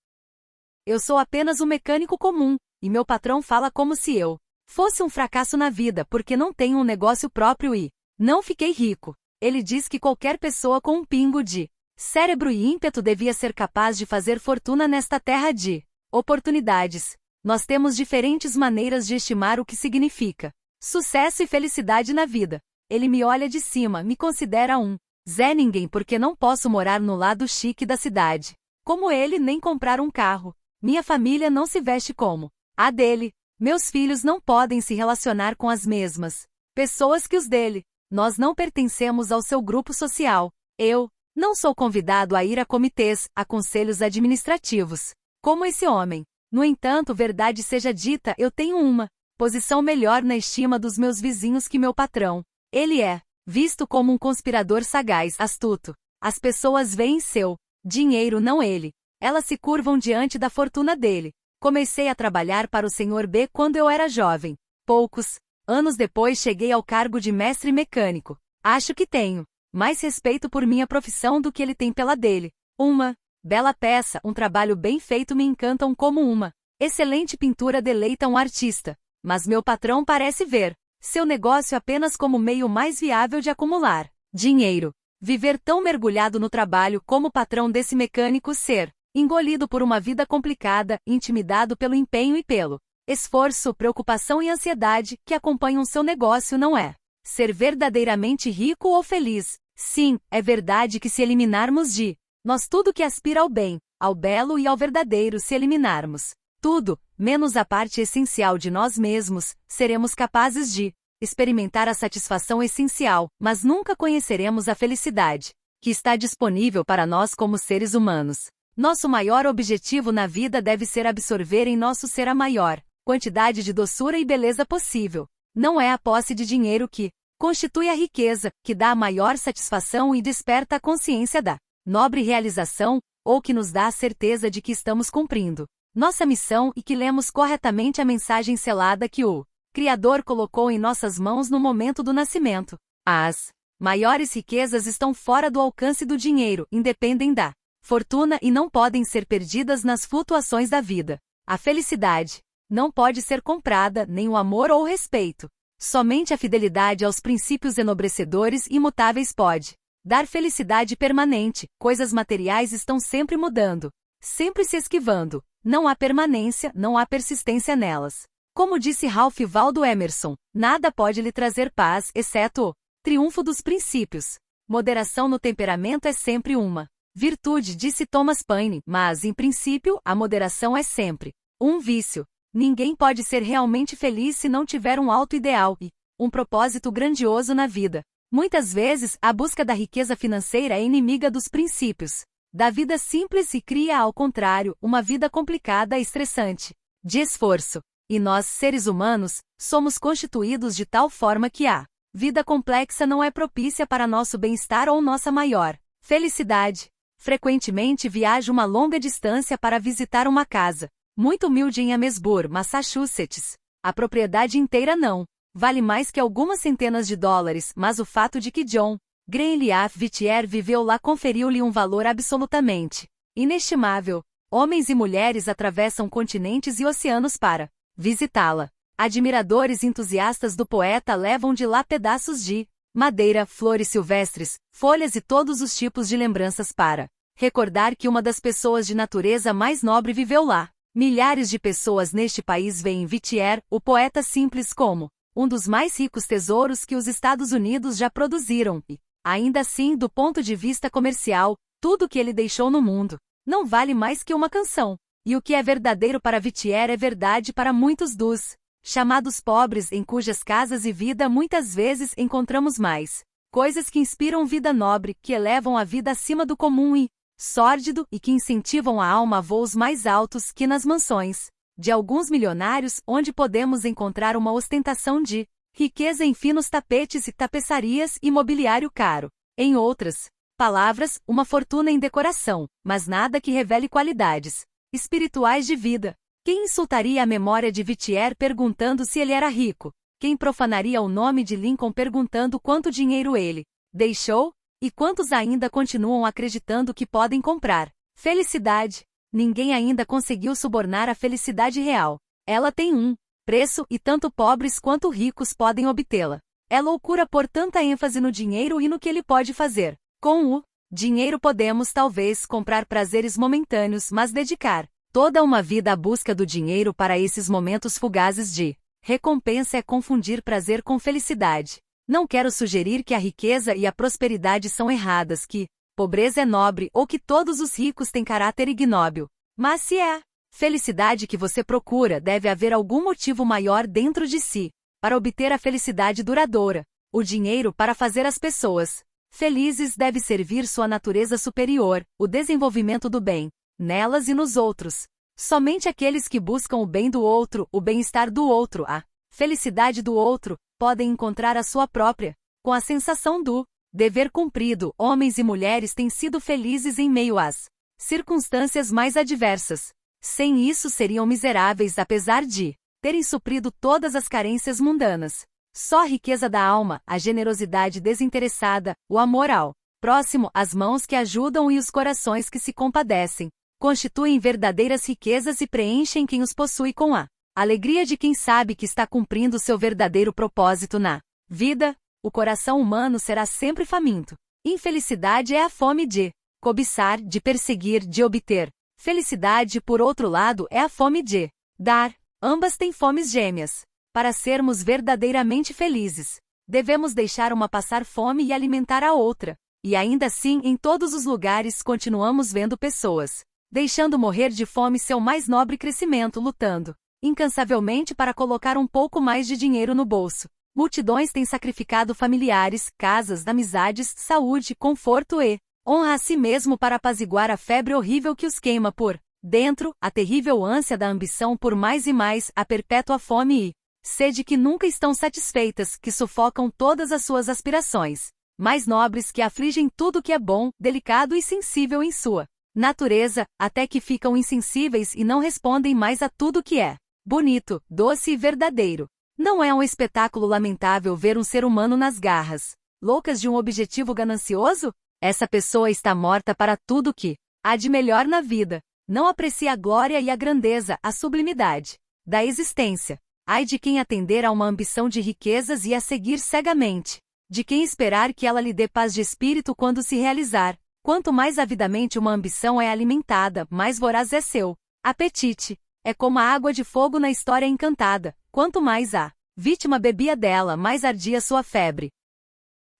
Eu sou apenas um mecânico comum, e meu patrão fala como se eu fosse um fracasso na vida porque não tenho um negócio próprio e não fiquei rico. Ele diz que qualquer pessoa com um pingo de cérebro e ímpeto devia ser capaz de fazer fortuna nesta terra de oportunidades. Nós temos diferentes maneiras de estimar o que significa sucesso e felicidade na vida. Ele me olha de cima, me considera um Zé Ninguém porque não posso morar no lado chique da cidade, como ele, nem comprar um carro. Minha família não se veste como a dele. Meus filhos não podem se relacionar com as mesmas pessoas que os dele. Nós não pertencemos ao seu grupo social. Eu não sou convidado a ir a comitês, a conselhos administrativos, como esse homem. No entanto, verdade seja dita, eu tenho uma posição melhor na estima dos meus vizinhos que meu patrão. Ele é visto como um conspirador sagaz, astuto. As pessoas veem seu dinheiro, não ele. Elas se curvam diante da fortuna dele. Comecei a trabalhar para o Sr. B quando eu era jovem. Poucos anos depois cheguei ao cargo de mestre mecânico. Acho que tenho mais respeito por minha profissão do que ele tem pela dele. Uma bela peça, um trabalho bem feito me encantam como uma excelente pintura deleita um artista. Mas meu patrão parece ver seu negócio apenas como meio mais viável de acumular dinheiro. Viver tão mergulhado no trabalho como o patrão desse mecânico, ser engolido por uma vida complicada, intimidado pelo empenho e pelo esforço, preocupação e ansiedade que acompanham seu negócio, não é ser verdadeiramente rico ou feliz. Sim, é verdade que se eliminarmos de nós tudo que aspira ao bem, ao belo e ao verdadeiro, se eliminarmos tudo, menos a parte essencial de nós mesmos, seremos capazes de experimentar a satisfação essencial, mas nunca conheceremos a felicidade que está disponível para nós como seres humanos. Nosso maior objetivo na vida deve ser absorver em nosso ser a maior quantidade de doçura e beleza possível. Não é a posse de dinheiro que constitui a riqueza, que dá a maior satisfação e desperta a consciência da nobre realização, ou que nos dá a certeza de que estamos cumprindo nossa missão e que lemos corretamente a mensagem selada que o Criador colocou em nossas mãos no momento do nascimento. As maiores riquezas estão fora do alcance do dinheiro, independem da fortuna e não podem ser perdidas nas flutuações da vida. A felicidade não pode ser comprada, nem o amor ou o respeito. Somente a fidelidade aos princípios enobrecedores e imutáveis pode dar felicidade permanente. Coisas materiais estão sempre mudando, sempre se esquivando. Não há permanência, não há persistência nelas. Como disse Ralph Waldo Emerson, nada pode lhe trazer paz, exceto o triunfo dos princípios. Moderação no temperamento é sempre uma virtude, disse Thomas Paine, mas, em princípio, a moderação é sempre um vício. Ninguém pode ser realmente feliz se não tiver um alto ideal, e um propósito grandioso na vida. Muitas vezes, a busca da riqueza financeira é inimiga dos princípios da vida simples e cria, ao contrário, uma vida complicada e estressante, de esforço. E nós, seres humanos, somos constituídos de tal forma que a vida complexa não é propícia para nosso bem-estar ou nossa maior felicidade. Frequentemente viajo uma longa distância para visitar uma casa muito humilde em Amesbury, Massachusetts. A propriedade inteira não vale mais que algumas centenas de dólares, mas o fato de que John Greenleaf Whittier viveu lá conferiu-lhe um valor absolutamente inestimável. Homens e mulheres atravessam continentes e oceanos para visitá-la. Admiradores entusiastas do poeta levam de lá pedaços de madeira, flores silvestres, folhas e todos os tipos de lembranças para recordar que uma das pessoas de natureza mais nobre viveu lá. Milhares de pessoas neste país veem Whittier, o poeta simples, como um dos mais ricos tesouros que os Estados Unidos já produziram e, ainda assim, do ponto de vista comercial, tudo o que ele deixou no mundo não vale mais que uma canção. E o que é verdadeiro para Whittier é verdade para muitos dos chamados pobres, em cujas casas e vida muitas vezes encontramos mais coisas que inspiram vida nobre, que elevam a vida acima do comum e sórdido e que incentivam a alma a voos mais altos que nas mansões de alguns milionários, onde podemos encontrar uma ostentação de riqueza em finos tapetes e tapeçarias e mobiliário caro. Em outras palavras, uma fortuna em decoração, mas nada que revele qualidades espirituais de vida. Quem insultaria a memória de Whittier perguntando se ele era rico? Quem profanaria o nome de Lincoln perguntando quanto dinheiro ele deixou? E quantos ainda continuam acreditando que podem comprar felicidade? Ninguém ainda conseguiu subornar a felicidade real. Ela tem um preço e tanto pobres quanto ricos podem obtê-la. É loucura pôr tanta ênfase no dinheiro e no que ele pode fazer. Com o dinheiro podemos talvez comprar prazeres momentâneos, mas dedicar toda uma vida à busca do dinheiro para esses momentos fugazes de recompensa é confundir prazer com felicidade. Não quero sugerir que a riqueza e a prosperidade são erradas, que pobreza é nobre ou que todos os ricos têm caráter ignóbil. Mas se é a felicidade que você procura, deve haver algum motivo maior dentro de si para obter a felicidade duradoura. O dinheiro para fazer as pessoas felizes deve servir sua natureza superior, o desenvolvimento do bem nelas e nos outros. Somente aqueles que buscam o bem do outro, o bem-estar do outro, a felicidade do outro, podem encontrar a sua própria. Com a sensação do dever cumprido, homens e mulheres têm sido felizes em meio às circunstâncias mais adversas. Sem isso seriam miseráveis apesar de terem suprido todas as carências mundanas. Só a riqueza da alma, a generosidade desinteressada, o amor ao próximo, as mãos que ajudam e os corações que se compadecem, constituem verdadeiras riquezas e preenchem quem os possui com a alegria de quem sabe que está cumprindo seu verdadeiro propósito na vida. O coração humano será sempre faminto. Infelicidade é a fome de cobiçar, de perseguir, de obter. Felicidade, por outro lado, é a fome de dar. Ambas têm fomes gêmeas. Para sermos verdadeiramente felizes, devemos deixar uma passar fome e alimentar a outra. E ainda assim, em todos os lugares continuamos vendo pessoas deixando morrer de fome seu mais nobre crescimento, lutando incansavelmente para colocar um pouco mais de dinheiro no bolso. Multidões têm sacrificado familiares, casas, amizades, saúde, conforto e honra a si mesmo para apaziguar a febre horrível que os queima por dentro, a terrível ânsia da ambição por mais e mais, a perpétua fome e sede que nunca estão satisfeitas, que sufocam todas as suas aspirações mais nobres, que afligem tudo que é bom, delicado e sensível em sua natureza, até que ficam insensíveis e não respondem mais a tudo que é bonito, doce e verdadeiro. Não é um espetáculo lamentável ver um ser humano nas garras loucas de um objetivo ganancioso? Essa pessoa está morta para tudo que há de melhor na vida. Não aprecia a glória e a grandeza, a sublimidade da existência. Ai de quem atender a uma ambição de riquezas e a seguir cegamente. De quem esperar que ela lhe dê paz de espírito quando se realizar. Quanto mais avidamente uma ambição é alimentada, mais voraz é seu apetite. É como a água de fogo na história encantada. Quanto mais a vítima bebia dela, mais ardia sua febre.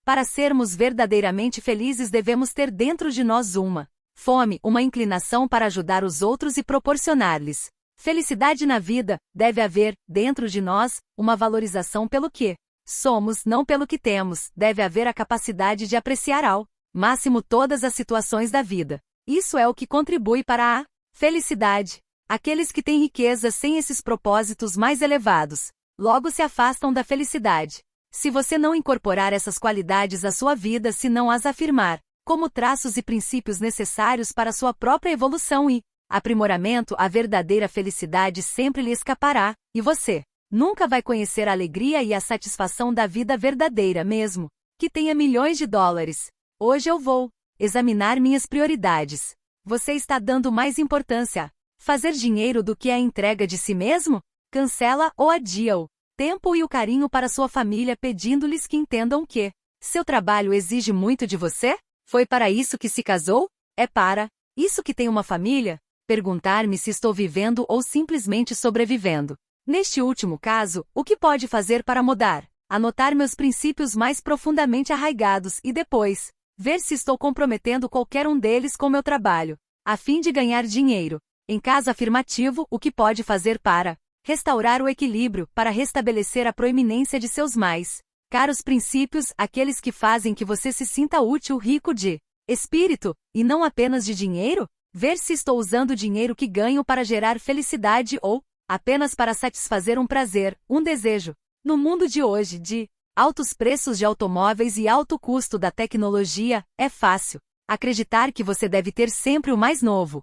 Para sermos verdadeiramente felizes devemos ter dentro de nós uma fome, uma inclinação para ajudar os outros e proporcionar-lhes felicidade na vida. Deve haver, dentro de nós, uma valorização pelo que Somos não pelo que temos, deve haver a capacidade de apreciar ao máximo todas as situações da vida. Isso é o que contribui para a felicidade. Aqueles que têm riqueza sem esses propósitos mais elevados, logo se afastam da felicidade. Se você não incorporar essas qualidades à sua vida, se não as afirmar como traços e princípios necessários para sua própria evolução e aprimoramento, a verdadeira felicidade sempre lhe escapará, e você nunca vai conhecer a alegria e a satisfação da vida verdadeira mesmo que tenha milhões de dólares. Hoje eu vou examinar minhas prioridades. Você está dando mais importância a fazer dinheiro do que a entrega de si mesmo? Cancela ou adia o tempo e o carinho para sua família, pedindo-lhes que entendam que seu trabalho exige muito de você? Foi para isso que se casou? É para isso que tem uma família? Perguntar-me se estou vivendo ou simplesmente sobrevivendo. Neste último caso, o que pode fazer para mudar? Anotar meus princípios mais profundamente arraigados e depois ver se estou comprometendo qualquer um deles com meu trabalho, a fim de ganhar dinheiro. Em caso afirmativo, o que pode fazer para restaurar o equilíbrio, para restabelecer a proeminência de seus mais caros princípios, aqueles que fazem que você se sinta útil, rico de espírito, e não apenas de dinheiro? Ver se estou usando o dinheiro que ganho para gerar felicidade ou apenas para satisfazer um prazer, um desejo. No mundo de hoje, de altos preços de automóveis e alto custo da tecnologia, é fácil acreditar que você deve ter sempre o mais novo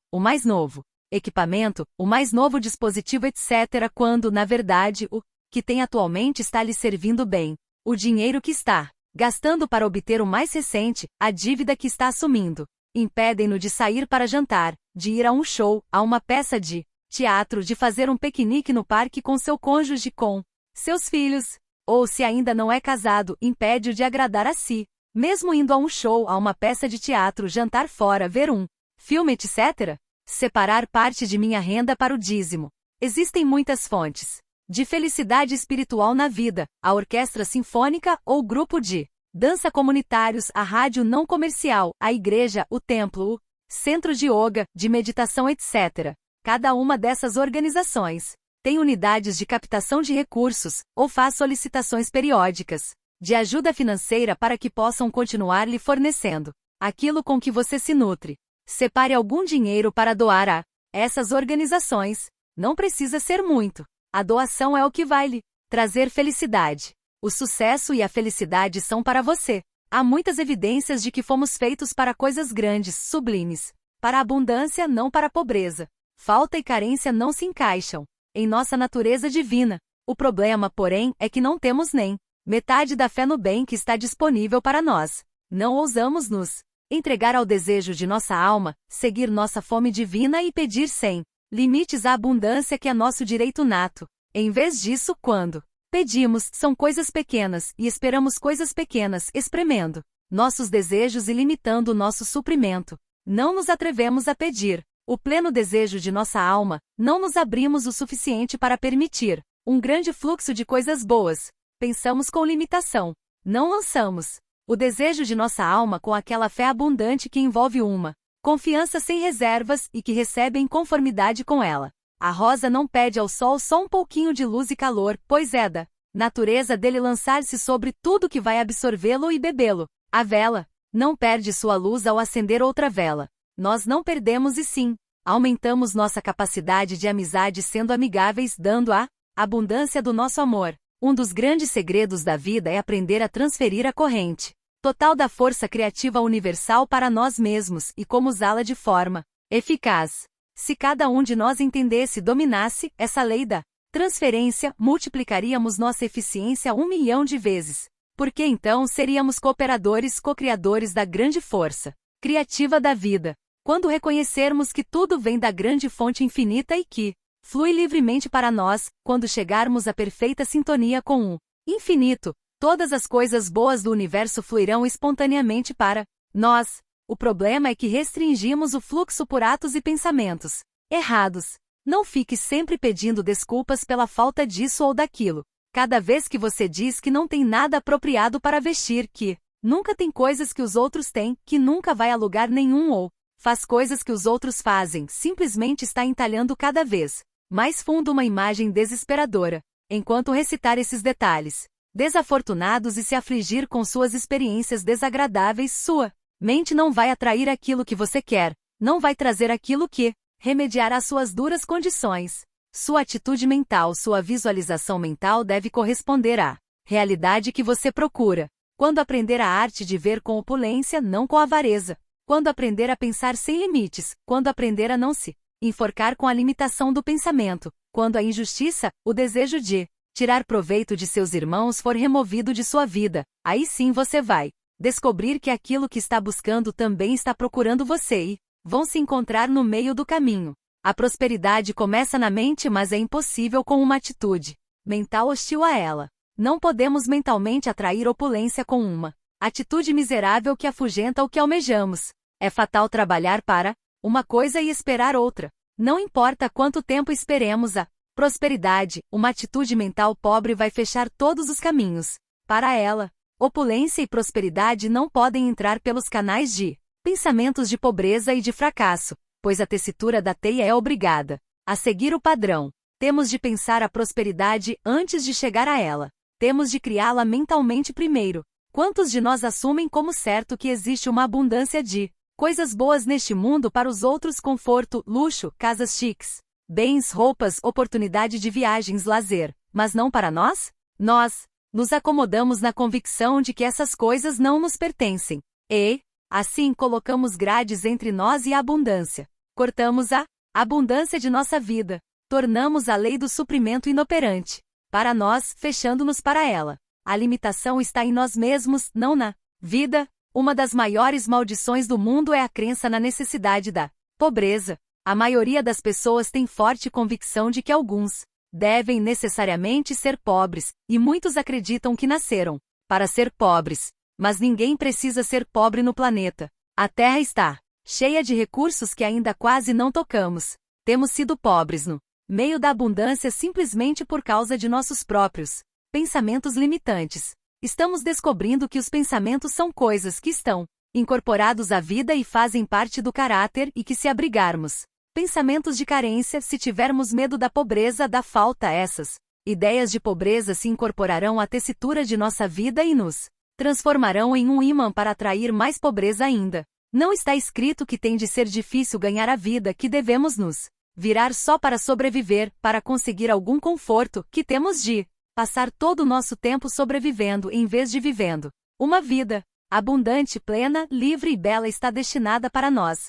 equipamento, o mais novo dispositivo, etc., quando, na verdade, o que tem atualmente está lhe servindo bem. O dinheiro que está gastando para obter o mais recente, a dívida que está assumindo, impedem-no de sair para jantar, de ir a um show, a uma peça de teatro, de fazer um piquenique no parque com seu cônjuge, com seus filhos. Ou, se ainda não é casado, impede-o de agradar a si, mesmo indo a um show, a uma peça de teatro, jantar fora, ver um filme, etc. Separar parte de minha renda para o dízimo. Existem muitas fontes de felicidade espiritual na vida: a orquestra sinfônica ou grupo de dança comunitários, a rádio não comercial, a igreja, o templo, o centro de yoga, de meditação, etc. Cada uma dessas organizações tem unidades de captação de recursos, ou faz solicitações periódicas de ajuda financeira para que possam continuar lhe fornecendo aquilo com que você se nutre. Separe algum dinheiro para doar a essas organizações. Não precisa ser muito. A doação é o que vai lhe trazer felicidade. O sucesso e a felicidade são para você. Há muitas evidências de que fomos feitos para coisas grandes, sublimes, para a abundância, não para a pobreza. Falta e carência não se encaixam em nossa natureza divina. O problema, porém, é que não temos nem metade da fé no bem que está disponível para nós. Não ousamos nos entregar ao desejo de nossa alma, seguir nossa fome divina e pedir sem limites a abundância que é nosso direito nato. Em vez disso, quando pedimos, são coisas pequenas, e esperamos coisas pequenas, espremendo nossos desejos e limitando o nosso suprimento. Não nos atrevemos a pedir o pleno desejo de nossa alma, não nos abrimos o suficiente para permitir um grande fluxo de coisas boas. Pensamos com limitação. Não lançamos o desejo de nossa alma com aquela fé abundante que envolve uma confiança sem reservas e que recebe em conformidade com ela. A rosa não pede ao sol só um pouquinho de luz e calor, pois é da natureza dele lançar-se sobre tudo que vai absorvê-lo e bebê-lo. A vela não perde sua luz ao acender outra vela. Nós não perdemos e sim, aumentamos nossa capacidade de amizade sendo amigáveis, dando a abundância do nosso amor. Um dos grandes segredos da vida é aprender a transferir a corrente total da força criativa universal para nós mesmos e como usá-la de forma eficaz. Se cada um de nós entendesse e dominasse essa lei da transferência, multiplicaríamos nossa eficiência 1 milhão de vezes. Porque então seríamos cooperadores, co-criadores da grande força criativa da vida. Quando reconhecermos que tudo vem da grande fonte infinita e que flui livremente para nós, quando chegarmos à perfeita sintonia com o infinito, todas as coisas boas do universo fluirão espontaneamente para nós. O problema é que restringimos o fluxo por atos e pensamentos errados. Não fique sempre pedindo desculpas pela falta disso ou daquilo. Cada vez que você diz que não tem nada apropriado para vestir, que nunca tem coisas que os outros têm, que nunca vai a lugar nenhum ou faz coisas que os outros fazem, simplesmente está entalhando cada vez mais fundo uma imagem desesperadora. Enquanto recitar esses detalhes, desafortunados e se afligir com suas experiências desagradáveis. Sua mente não vai atrair aquilo que você quer, não vai trazer aquilo que remediará suas duras condições. Sua atitude mental, sua visualização mental deve corresponder à realidade que você procura. Quando aprender a arte de ver com opulência, não com avareza. Quando aprender a pensar sem limites. Quando aprender a não se enforcar com a limitação do pensamento. Quando a injustiça, o desejo de tirar proveito de seus irmãos for removido de sua vida, aí sim você vai descobrir que aquilo que está buscando também está procurando você e vão se encontrar no meio do caminho. A prosperidade começa na mente, mas é impossível com uma atitude mental hostil a ela. Não podemos mentalmente atrair opulência com uma atitude miserável que afugenta o que almejamos. É fatal trabalhar para uma coisa e esperar outra. Não importa quanto tempo esperemos a prosperidade, uma atitude mental pobre vai fechar todos os caminhos para ela. Opulência e prosperidade não podem entrar pelos canais de pensamentos de pobreza e de fracasso, pois a tessitura da teia é obrigada a seguir o padrão. Temos de pensar a prosperidade antes de chegar a ela. Temos de criá-la mentalmente primeiro. Quantos de nós assumem como certo que existe uma abundância de coisas boas neste mundo para os outros: conforto, luxo, casas chiques, bens, roupas, oportunidade de viagens, lazer, mas não para nós? Nós nos acomodamos na convicção de que essas coisas não nos pertencem. E, assim, colocamos grades entre nós e a abundância. Cortamos a abundância de nossa vida. Tornamos a lei do suprimento inoperante para nós, fechando-nos para ela. A limitação está em nós mesmos, não na vida. Uma das maiores maldições do mundo é a crença na necessidade da pobreza. A maioria das pessoas tem forte convicção de que alguns devem necessariamente ser pobres, e muitos acreditam que nasceram para ser pobres. Mas ninguém precisa ser pobre no planeta. A Terra está cheia de recursos que ainda quase não tocamos. Temos sido pobres no meio da abundância simplesmente por causa de nossos próprios pensamentos limitantes. Estamos descobrindo que os pensamentos são coisas que estão incorporados à vida e fazem parte do caráter e que se abrigarmos pensamentos de carência, se tivermos medo da pobreza, da falta, essas ideias de pobreza se incorporarão à tessitura de nossa vida e nos transformarão em um imã para atrair mais pobreza ainda. Não está escrito que tem de ser difícil ganhar a vida, que devemos nos virar só para sobreviver, para conseguir algum conforto, que temos de passar todo o nosso tempo sobrevivendo em vez de vivendo. Uma vida abundante, plena, livre e bela está destinada para nós.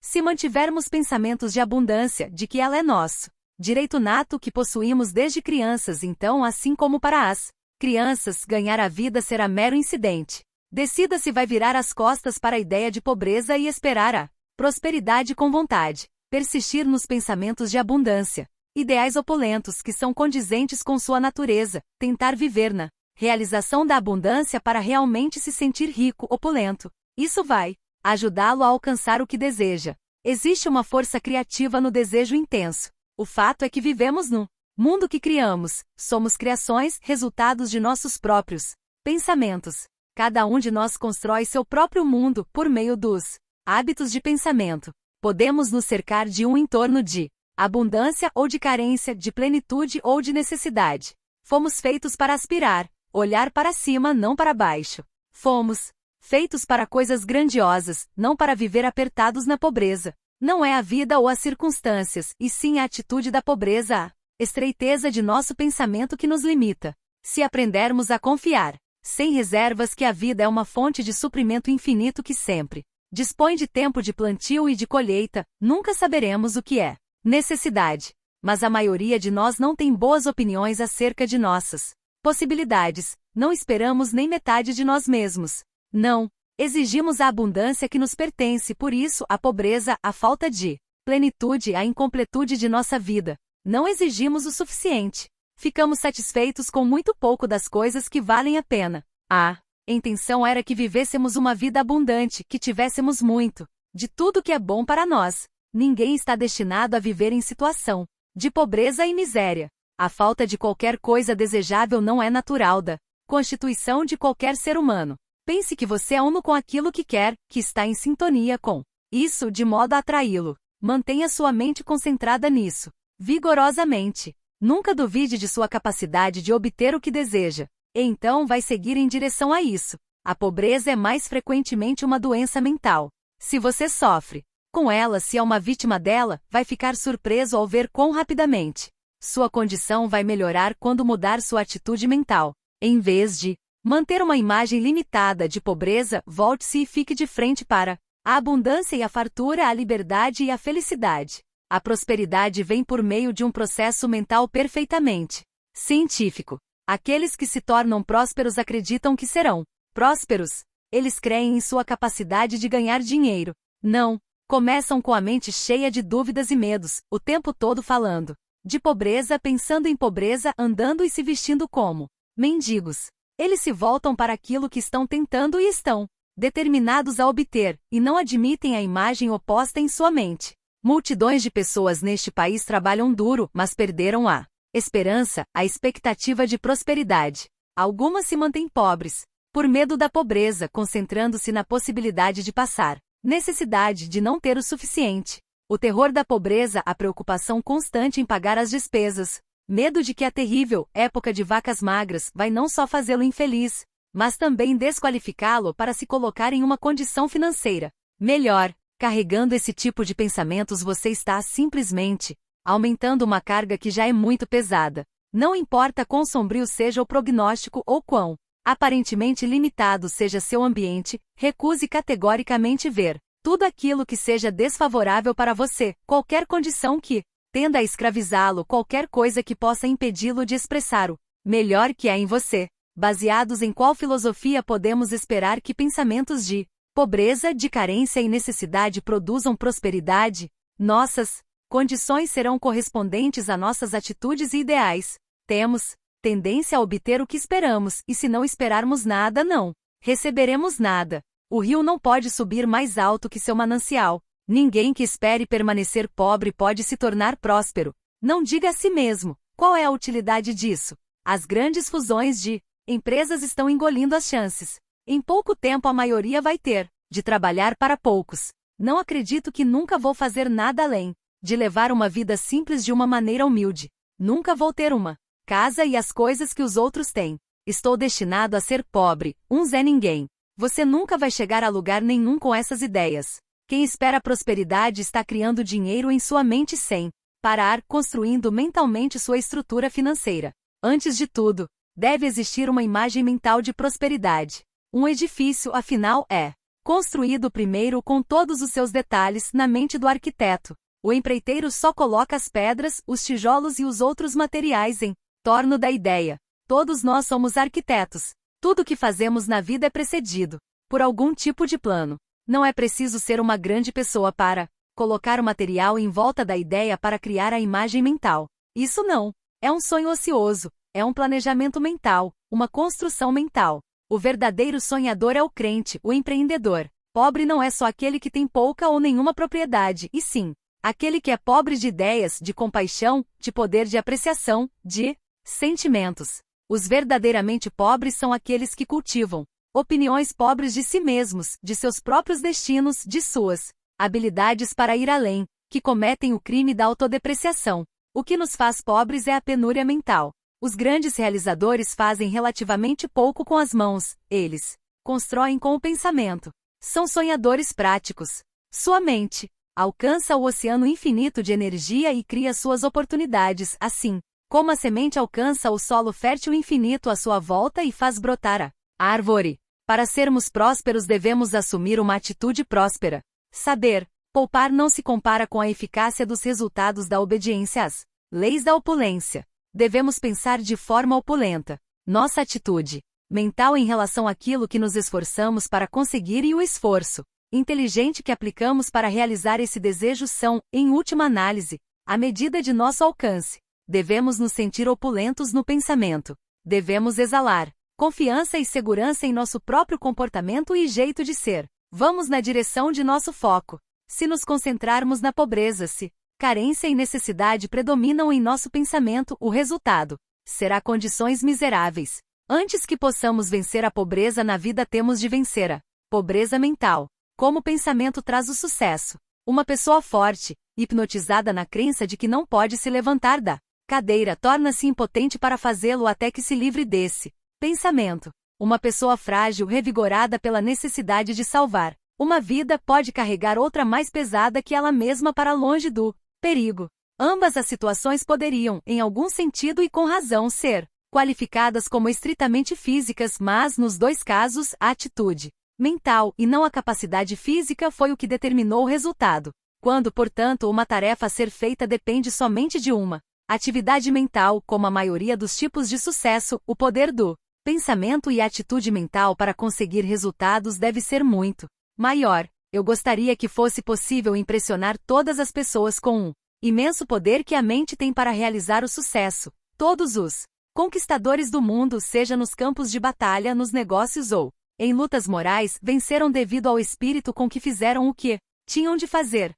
Se mantivermos pensamentos de abundância, de que ela é nosso direito nato que possuímos desde crianças, então, assim como para as crianças, ganhar a vida será mero incidente. Decida se vai virar as costas para a ideia de pobreza e esperar a prosperidade com vontade. Persistir nos pensamentos de abundância, ideais opulentos que são condizentes com sua natureza, tentar viver na realização da abundância para realmente se sentir rico, opulento. Isso vai ajudá-lo a alcançar o que deseja. Existe uma força criativa no desejo intenso. O fato é que vivemos no mundo que criamos. Somos criações, resultados de nossos próprios pensamentos. Cada um de nós constrói seu próprio mundo por meio dos hábitos de pensamento. Podemos nos cercar de um entorno de abundância ou de carência, de plenitude ou de necessidade. Fomos feitos para aspirar, olhar para cima, não para baixo. Fomos feitos para coisas grandiosas, não para viver apertados na pobreza. Não é a vida ou as circunstâncias, e sim a atitude da pobreza, a estreiteza de nosso pensamento que nos limita. Se aprendermos a confiar, sem reservas, que a vida é uma fonte de suprimento infinito que sempre dispõe de tempo de plantio e de colheita, nunca saberemos o que é necessidade. Mas a maioria de nós não tem boas opiniões acerca de nossas possibilidades. Não esperamos nem metade de nós mesmos. Não exigimos a abundância que nos pertence, por isso, a pobreza, a falta de plenitude, a incompletude de nossa vida. Não exigimos o suficiente. Ficamos satisfeitos com muito pouco das coisas que valem a pena. A intenção era que vivêssemos uma vida abundante, que tivéssemos muito de tudo que é bom para nós. Ninguém está destinado a viver em situação de pobreza e miséria. A falta de qualquer coisa desejável não é natural da constituição de qualquer ser humano. Pense que você é uno com aquilo que quer, que está em sintonia com isso, de modo a atraí-lo. Mantenha sua mente concentrada nisso, vigorosamente. Nunca duvide de sua capacidade de obter o que deseja. E então vai seguir em direção a isso. A pobreza é mais frequentemente uma doença mental. Se você sofre com ela, se é uma vítima dela, vai ficar surpreso ao ver quão rapidamente sua condição vai melhorar quando mudar sua atitude mental. Em vez de manter uma imagem limitada de pobreza, volte-se e fique de frente para a abundância e a fartura, a liberdade e a felicidade. A prosperidade vem por meio de um processo mental perfeitamente científico. Aqueles que se tornam prósperos acreditam que serão prósperos. Eles creem em sua capacidade de ganhar dinheiro. Não. Começam com a mente cheia de dúvidas e medos, o tempo todo falando de pobreza, pensando em pobreza, andando e se vestindo como mendigos. Eles se voltam para aquilo que estão tentando e estão determinados a obter, e não admitem a imagem oposta em sua mente. Multidões de pessoas neste país trabalham duro, mas perderam a esperança, a expectativa de prosperidade. Algumas se mantêm pobres por medo da pobreza, concentrando-se na possibilidade de passar necessidade de não ter o suficiente. O terror da pobreza, a preocupação constante em pagar as despesas, medo de que a terrível época de vacas magras vai não só fazê-lo infeliz, mas também desqualificá-lo para se colocar em uma condição financeira melhor. Carregando esse tipo de pensamentos, você está simplesmente aumentando uma carga que já é muito pesada. Não importa quão sombrio seja o prognóstico ou quão aparentemente limitado seja seu ambiente, recuse categoricamente ver tudo aquilo que seja desfavorável para você, qualquer condição que tenda a escravizá-lo, qualquer coisa que possa impedi-lo de expressar o melhor que há em você. Baseados em qual filosofia podemos esperar que pensamentos de pobreza, de carência e necessidade produzam prosperidade? Nossas condições serão correspondentes a nossas atitudes e ideais. Temos tendência a obter o que esperamos, e se não esperarmos nada, não receberemos nada. O rio não pode subir mais alto que seu manancial. Ninguém que espere permanecer pobre pode se tornar próspero. Não diga a si mesmo: qual é a utilidade disso? As grandes fusões de empresas estão engolindo as chances. Em pouco tempo a maioria vai ter de trabalhar para poucos. Não acredito que nunca vou fazer nada além de levar uma vida simples de uma maneira humilde. Nunca vou ter uma casa e as coisas que os outros têm. Estou destinado a ser pobre, um Zé Ninguém. Você nunca vai chegar a lugar nenhum com essas ideias. Quem espera prosperidade está criando dinheiro em sua mente sem parar, construindo mentalmente sua estrutura financeira. Antes de tudo, deve existir uma imagem mental de prosperidade. Um edifício, afinal, é construído primeiro com todos os seus detalhes na mente do arquiteto. O empreiteiro só coloca as pedras, os tijolos e os outros materiais em torno da ideia. Todos nós somos arquitetos. Tudo que fazemos na vida é precedido por algum tipo de plano. Não é preciso ser uma grande pessoa para colocar o material em volta da ideia para criar a imagem mental. Isso não é um sonho ocioso, é um planejamento mental, uma construção mental. O verdadeiro sonhador é o crente, o empreendedor. Pobre não é só aquele que tem pouca ou nenhuma propriedade, e sim aquele que é pobre de ideias, de compaixão, de poder de apreciação, de sentimentos. Os verdadeiramente pobres são aqueles que cultivam opiniões pobres de si mesmos, de seus próprios destinos, de suas habilidades para ir além, que cometem o crime da autodepreciação. O que nos faz pobres é a penúria mental. Os grandes realizadores fazem relativamente pouco com as mãos, eles constroem com o pensamento. São sonhadores práticos. Sua mente alcança o oceano infinito de energia e cria suas oportunidades, assim como a semente alcança o solo fértil infinito à sua volta e faz brotar a árvore. Para sermos prósperos devemos assumir uma atitude próspera. Saber poupar não se compara com a eficácia dos resultados da obediência às leis da opulência. Devemos pensar de forma opulenta. Nossa atitude mental em relação àquilo que nos esforçamos para conseguir e o esforço inteligente que aplicamos para realizar esse desejo são, em última análise, a medida de nosso alcance. Devemos nos sentir opulentos no pensamento. Devemos exalar confiança e segurança em nosso próprio comportamento e jeito de ser. Vamos na direção de nosso foco. Se nos concentrarmos na pobreza, se carência e necessidade predominam em nosso pensamento, o resultado será condições miseráveis. Antes que possamos vencer a pobreza na vida, temos de vencer a pobreza mental. Como o pensamento traz o sucesso? Uma pessoa forte, hipnotizada na crença de que não pode se levantar da cadeira, torna-se impotente para fazê-lo até que se livre desse Pensamento. Uma pessoa frágil revigorada pela necessidade de salvar uma vida pode carregar outra mais pesada que ela mesma para longe do perigo. Ambas as situações poderiam, em algum sentido e com razão, ser qualificadas como estritamente físicas, mas, nos dois casos, a atitude mental e não a capacidade física foi o que determinou o resultado. Quando, portanto, uma tarefa a ser feita depende somente de uma atividade mental, como a maioria dos tipos de sucesso, o poder do pensamento e a atitude mental para conseguir resultados deve ser muito maior. Eu gostaria que fosse possível impressionar todas as pessoas com um imenso poder que a mente tem para realizar o sucesso. Todos os conquistadores do mundo, seja nos campos de batalha, nos negócios ou em lutas morais, venceram devido ao espírito com que fizeram o que tinham de fazer.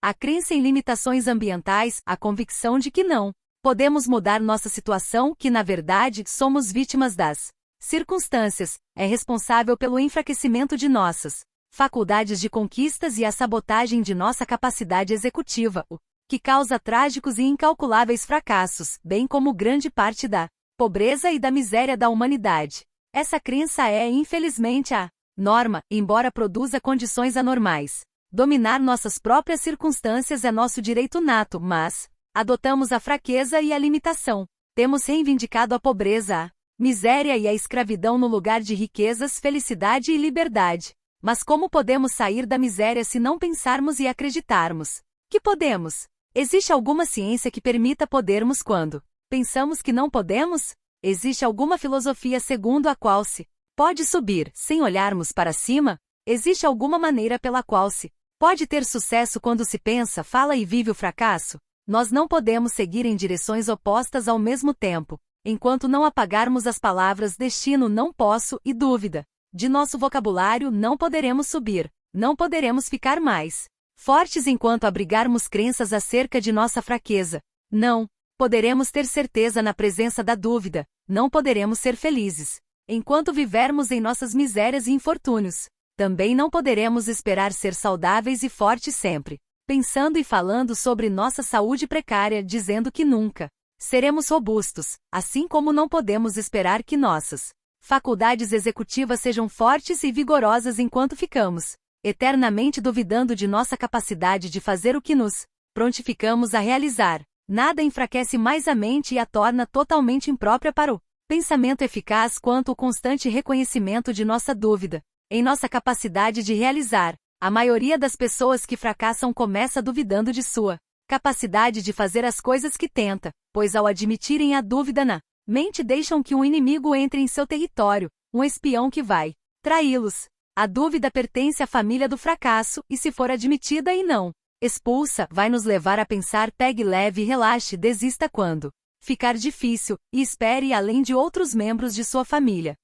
A crença em limitações ambientais, a convicção de que não podemos mudar nossa situação, que na verdade somos vítimas das circunstâncias, é responsável pelo enfraquecimento de nossas faculdades de conquistas e a sabotagem de nossa capacidade executiva, o que causa trágicos e incalculáveis fracassos, bem como grande parte da pobreza e da miséria da humanidade. Essa crença é, infelizmente, a norma, embora produza condições anormais. Dominar nossas próprias circunstâncias é nosso direito nato, mas adotamos a fraqueza e a limitação. Temos reivindicado a pobreza, a miséria e a escravidão no lugar de riquezas, felicidade e liberdade. Mas como podemos sair da miséria se não pensarmos e acreditarmos que podemos? Existe alguma ciência que permita podermos quando pensamos que não podemos? Existe alguma filosofia segundo a qual se pode subir sem olharmos para cima? Existe alguma maneira pela qual se pode ter sucesso quando se pensa, fala e vive o fracasso? Nós não podemos seguir em direções opostas ao mesmo tempo, enquanto não apagarmos as palavras destino, não posso e dúvida de nosso vocabulário. Não poderemos subir, não poderemos ficar mais fortes enquanto abrigarmos crenças acerca de nossa fraqueza. Não poderemos ter certeza na presença da dúvida, não poderemos ser felizes enquanto vivermos em nossas misérias e infortúnios. Também não poderemos esperar ser saudáveis e fortes sempre, pensando e falando sobre nossa saúde precária, dizendo que nunca seremos robustos, assim como não podemos esperar que nossas faculdades executivas sejam fortes e vigorosas enquanto ficamos eternamente duvidando de nossa capacidade de fazer o que nos prontificamos a realizar. Nada enfraquece mais a mente e a torna totalmente imprópria para o pensamento eficaz quanto o constante reconhecimento de nossa dúvida em nossa capacidade de realizar. A maioria das pessoas que fracassam começa duvidando de sua capacidade de fazer as coisas que tenta, pois ao admitirem a dúvida na mente deixam que um inimigo entre em seu território, um espião que vai traí-los. A dúvida pertence à família do fracasso, e se for admitida e não expulsa, vai nos levar a pensar, pegue leve e relaxe, desista quando ficar difícil, e espere além de outros membros de sua família.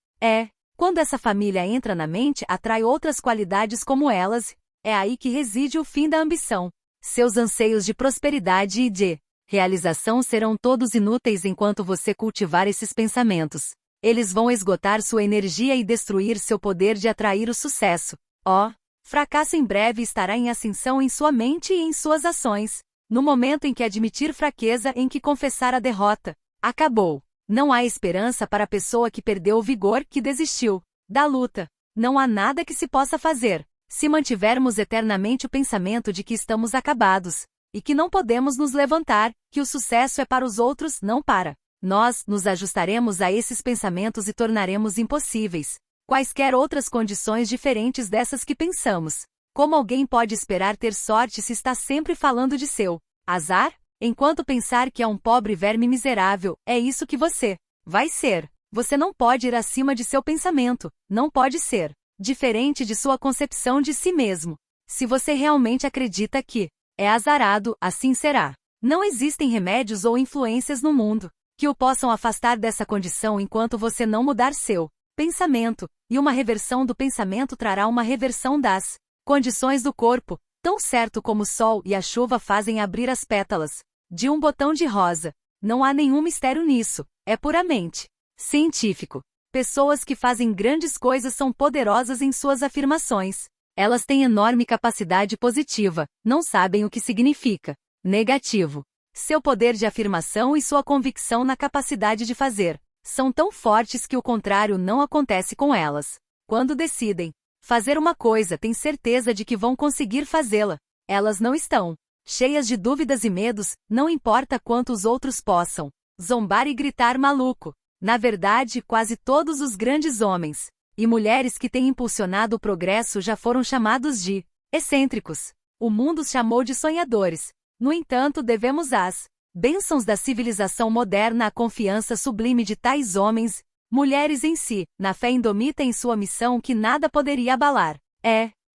Quando essa família entra na mente, atrai outras qualidades como elas, é aí que reside o fim da ambição. Seus anseios de prosperidade e de realização serão todos inúteis enquanto você cultivar esses pensamentos. Eles vão esgotar sua energia e destruir seu poder de atrair o sucesso. Fracasso em breve estará em ascensão em sua mente e em suas ações. No momento em que admitir fraqueza, em que confessar a derrota, acabou. Não há esperança para a pessoa que perdeu o vigor, que desistiu da luta. Não há nada que se possa fazer. Se mantivermos eternamente o pensamento de que estamos acabados, e que não podemos nos levantar, que o sucesso é para os outros, não para nós, nos ajustaremos a esses pensamentos e tornaremos impossíveis quaisquer outras condições diferentes dessas que pensamos. Como alguém pode esperar ter sorte se está sempre falando de seu azar? Enquanto pensar que é um pobre verme miserável, é isso que você vai ser. Você não pode ir acima de seu pensamento, não pode ser diferente de sua concepção de si mesmo. Se você realmente acredita que é azarado, assim será. Não existem remédios ou influências no mundo que o possam afastar dessa condição enquanto você não mudar seu pensamento, e uma reversão do pensamento trará uma reversão das condições do corpo, tão certo como o sol e a chuva fazem abrir as pétalas de um botão de rosa. Não há nenhum mistério nisso, é puramente científico. Pessoas que fazem grandes coisas são poderosas em suas afirmações. Elas têm enorme capacidade positiva, não sabem o que significa negativo. Seu poder de afirmação e sua convicção na capacidade de fazer São tão fortes que o contrário não acontece com elas. Quando decidem fazer uma coisa, têm certeza de que vão conseguir fazê-la. Elas não estão cheias de dúvidas e medos, não importa quanto os outros possam zombar e gritar maluco. Na verdade, quase todos os grandes homens e mulheres que têm impulsionado o progresso já foram chamados de excêntricos. O mundo os chamou de sonhadores. No entanto, devemos às bênçãos da civilização moderna à confiança sublime de tais homens, mulheres em si, na fé indomita em sua missão que nada poderia abalar.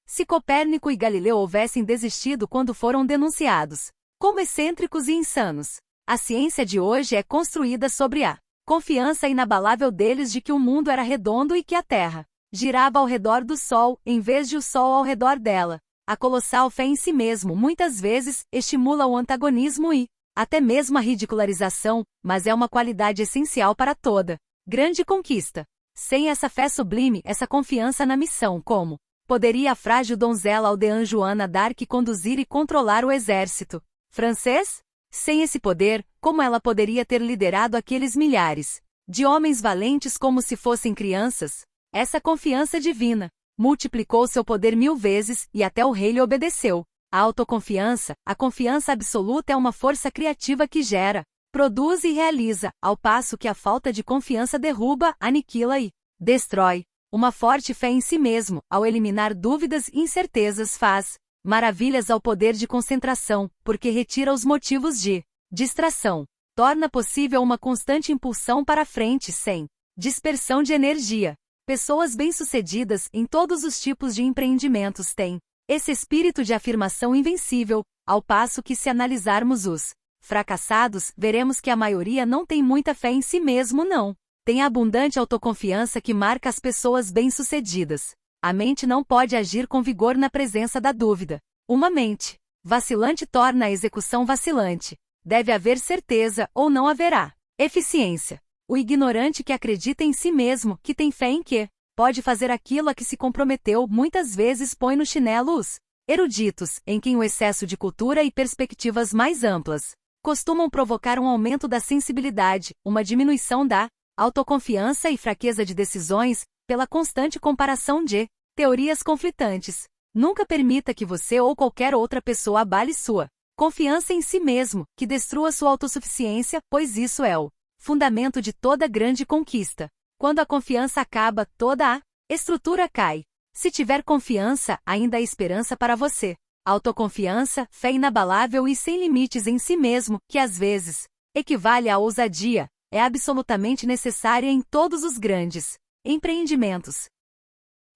Se Copérnico e Galileu houvessem desistido quando foram denunciados como excêntricos e insanos, a ciência de hoje é construída sobre a confiança inabalável deles de que o mundo era redondo e que a Terra girava ao redor do Sol, em vez de o Sol ao redor dela. A colossal fé em si mesmo muitas vezes estimula o antagonismo e até mesmo a ridicularização, mas é uma qualidade essencial para toda grande conquista. Sem essa fé sublime, essa confiança na missão, como poderia a frágil donzela aldeã Joana d'Arc conduzir e controlar o exército francês? Sem esse poder, como ela poderia ter liderado aqueles milhares de homens valentes como se fossem crianças? Essa confiança divina multiplicou seu poder 1000 vezes e até o rei lhe obedeceu. A autoconfiança, a confiança absoluta é uma força criativa que gera, produz e realiza, ao passo que a falta de confiança derruba, aniquila e destrói. Uma forte fé em si mesmo, ao eliminar dúvidas e incertezas, faz maravilhas ao poder de concentração, porque retira os motivos de distração. Torna possível uma constante impulsão para a frente sem dispersão de energia. Pessoas bem-sucedidas em todos os tipos de empreendimentos têm esse espírito de afirmação invencível, ao passo que se analisarmos os fracassados, veremos que a maioria não tem muita fé em si mesmo não. Tem a abundante autoconfiança que marca as pessoas bem-sucedidas. A mente não pode agir com vigor na presença da dúvida. Uma mente vacilante torna a execução vacilante. Deve haver certeza ou não haverá eficiência. O ignorante que acredita em si mesmo, que tem fé em que pode fazer aquilo a que se comprometeu, muitas vezes põe no chinelo os eruditos, em quem o excesso de cultura e perspectivas mais amplas costumam provocar um aumento da sensibilidade, uma diminuição da autoconfiança e fraqueza de decisões, pela constante comparação de teorias conflitantes. Nunca permita que você ou qualquer outra pessoa abale sua confiança em si mesmo, que destrua sua autossuficiência, pois isso é o fundamento de toda grande conquista. Quando a confiança acaba, toda a estrutura cai. Se tiver confiança, ainda há esperança para você. Autoconfiança, fé inabalável e sem limites em si mesmo, que às vezes equivale à ousadia, é absolutamente necessária em todos os grandes empreendimentos.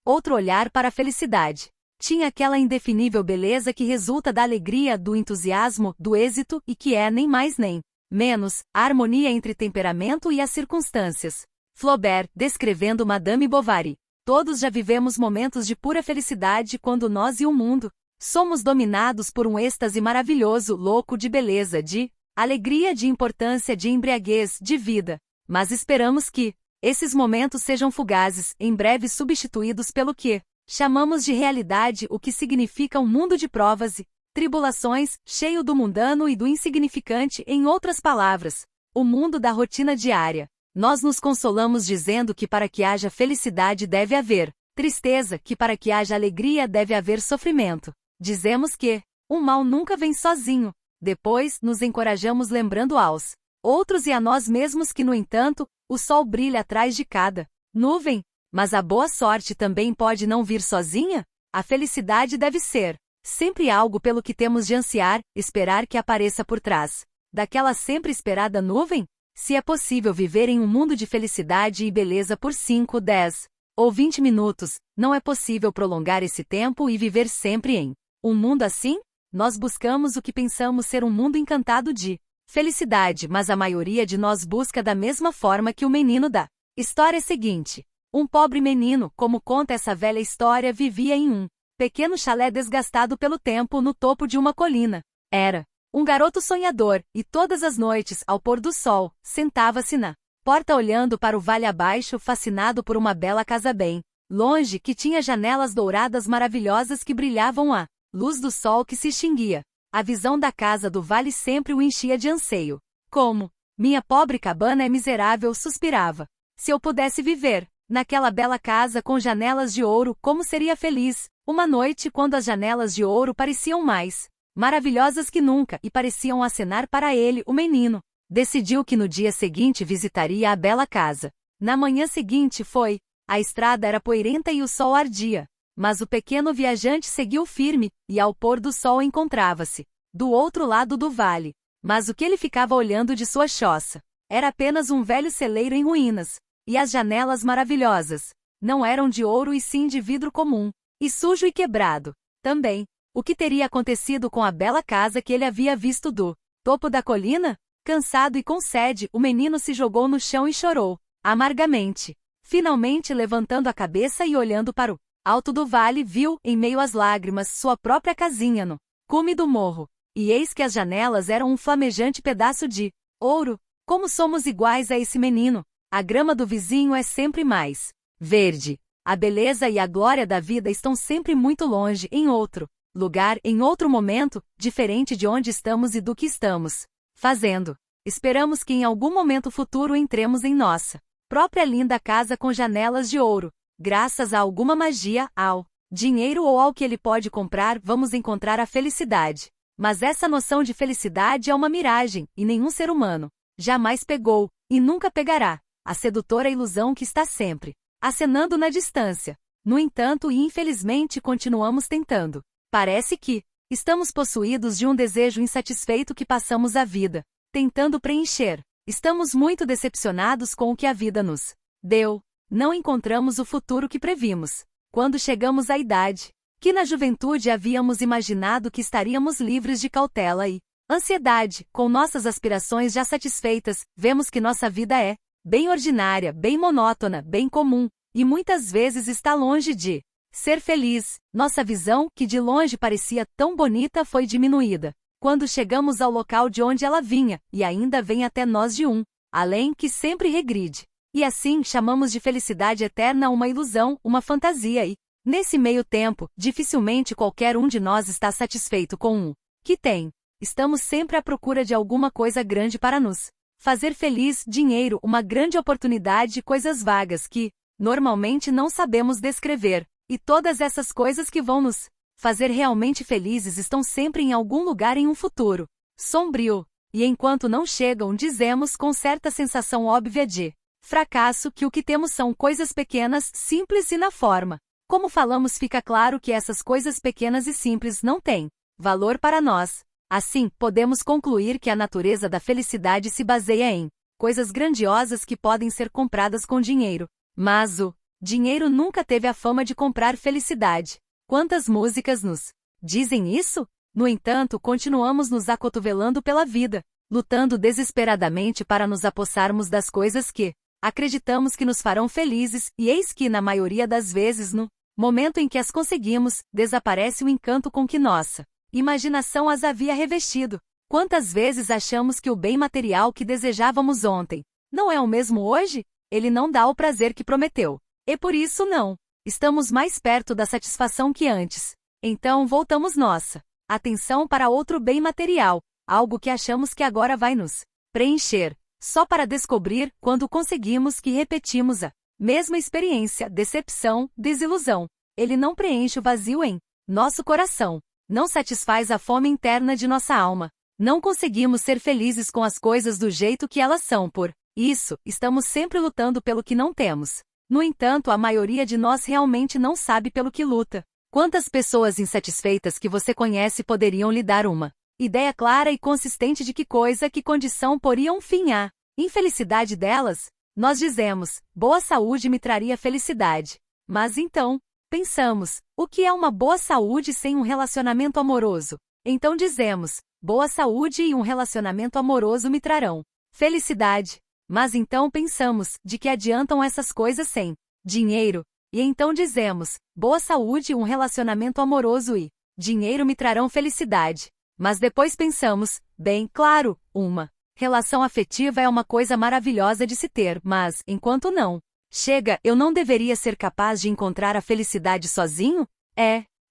Outro olhar para a felicidade. Tinha aquela indefinível beleza que resulta da alegria, do entusiasmo, do êxito e que é nem mais nem menos a harmonia entre temperamento e as circunstâncias. Flaubert, descrevendo Madame Bovary. Todos já vivemos momentos de pura felicidade quando nós e o mundo somos dominados por um êxtase maravilhoso, louco de beleza, de alegria, de importância, de embriaguez, de vida. Mas esperamos que esses momentos sejam fugazes, em breve substituídos pelo que chamamos de realidade, o que significa um mundo de provas e tribulações, cheio do mundano e do insignificante, em outras palavras, o mundo da rotina diária. Nós nos consolamos dizendo que para que haja felicidade deve haver tristeza, que para que haja alegria deve haver sofrimento. Dizemos que o mal nunca vem sozinho. Depois, nos encorajamos lembrando aos outros e a nós mesmos que, no entanto, o sol brilha atrás de cada nuvem. Mas a boa sorte também pode não vir sozinha? A felicidade deve ser sempre algo pelo que temos de ansiar, esperar que apareça por trás daquela sempre esperada nuvem? Se é possível viver em um mundo de felicidade e beleza por 5, 10 ou 20 minutos, não é possível prolongar esse tempo e viver sempre em um mundo assim? Nós buscamos o que pensamos ser um mundo encantado de felicidade, mas a maioria de nós busca da mesma forma que o menino da história seguinte. Um pobre menino, como conta essa velha história, vivia em um pequeno chalé desgastado pelo tempo no topo de uma colina. Era um garoto sonhador, e todas as noites, ao pôr do sol, sentava-se na porta olhando para o vale abaixo, fascinado por uma bela casa bem longe, que tinha janelas douradas maravilhosas que brilhavam à luz do sol que se extinguia. A visão da casa do vale sempre o enchia de anseio. Como Minha pobre cabana é miserável, suspirava. Se eu pudesse viver naquela bela casa com janelas de ouro, como seria feliz. Uma noite, quando as janelas de ouro pareciam mais maravilhosas que nunca e pareciam acenar para ele, o menino decidiu que no dia seguinte visitaria a bela casa. Na manhã seguinte foi. A estrada era poeirenta e o sol ardia. Mas o pequeno viajante seguiu firme, e ao pôr do sol encontrava-se do outro lado do vale. Mas o que ele ficava olhando de sua choça era apenas um velho celeiro em ruínas. E as janelas maravilhosas não eram de ouro e sim de vidro comum, e sujo e quebrado. Também, o que teria acontecido com a bela casa que ele havia visto do topo da colina? Cansado e com sede, o menino se jogou no chão e chorou amargamente. Finalmente, levantando a cabeça e olhando para o alto do vale, viu, em meio às lágrimas, sua própria casinha no cume do morro. E eis que as janelas eram um flamejante pedaço de ouro. Como somos iguais a esse menino! A grama do vizinho é sempre mais verde. A beleza e a glória da vida estão sempre muito longe, em outro lugar, em outro momento, diferente de onde estamos e do que estamos fazendo. Esperamos que em algum momento futuro entremos em nossa própria linda casa com janelas de ouro. Graças a alguma magia, ao dinheiro ou ao que ele pode comprar, vamos encontrar a felicidade. Mas essa noção de felicidade é uma miragem, e nenhum ser humano jamais pegou, e nunca pegará, a sedutora ilusão que está sempre acenando na distância. No entanto, e infelizmente continuamos tentando. Parece que estamos possuídos de um desejo insatisfeito que passamos a vida tentando preencher. Estamos muito decepcionados com o que a vida nos deu. Não encontramos o futuro que previmos quando chegamos à idade que na juventude havíamos imaginado que estaríamos livres de cautela e ansiedade. Com nossas aspirações já satisfeitas, vemos que nossa vida é bem ordinária, bem monótona, bem comum, e muitas vezes está longe de ser feliz. Nossa visão, que de longe parecia tão bonita, foi diminuída quando chegamos ao local de onde ela vinha, e ainda vem até nós de um além que sempre regride. E assim chamamos de felicidade eterna uma ilusão, uma fantasia e, nesse meio tempo, dificilmente qualquer um de nós está satisfeito com o que tem. Estamos sempre à procura de alguma coisa grande para nos fazer feliz, dinheiro, uma grande oportunidade, coisas vagas que, normalmente não sabemos descrever. E todas essas coisas que vão nos fazer realmente felizes estão sempre em algum lugar em um futuro sombrio. E enquanto não chegam, dizemos com certa sensação óbvia de fracasso que o que temos são coisas pequenas, simples e na forma como falamos, fica claro que essas coisas pequenas e simples não têm valor para nós. Assim, podemos concluir que a natureza da felicidade se baseia em coisas grandiosas que podem ser compradas com dinheiro. Mas o dinheiro nunca teve a fama de comprar felicidade. Quantas músicas nos dizem isso? No entanto, continuamos nos acotovelando pela vida, lutando desesperadamente para nos apossarmos das coisas que acreditamos que nos farão felizes, e eis que, na maioria das vezes, no momento em que as conseguimos, desaparece o encanto com que nossa imaginação as havia revestido. Quantas vezes achamos que o bem material que desejávamos ontem não é o mesmo hoje? Ele não dá o prazer que prometeu. E por isso não estamos mais perto da satisfação que antes. Então voltamos nossa atenção para outro bem material, algo que achamos que agora vai nos preencher, só para descobrir, quando conseguimos, que repetimos a mesma experiência, decepção, desilusão. Ele não preenche o vazio em nosso coração, não satisfaz a fome interna de nossa alma. Não conseguimos ser felizes com as coisas do jeito que elas são. Por isso, estamos sempre lutando pelo que não temos. No entanto, a maioria de nós realmente não sabe pelo que luta. Quantas pessoas insatisfeitas que você conhece poderiam lhe dar uma ideia clara e consistente de que coisa, que condição poriam fim à infelicidade delas? Nós dizemos, boa saúde me traria felicidade. Mas então, pensamos, o que é uma boa saúde sem um relacionamento amoroso? Então dizemos, boa saúde e um relacionamento amoroso me trarão felicidade. Mas então pensamos, de que adiantam essas coisas sem dinheiro? E então dizemos, boa saúde e um relacionamento amoroso e dinheiro me trarão felicidade. Mas depois pensamos, bem, claro, uma relação afetiva é uma coisa maravilhosa de se ter, mas, enquanto não chega, eu não deveria ser capaz de encontrar a felicidade sozinho?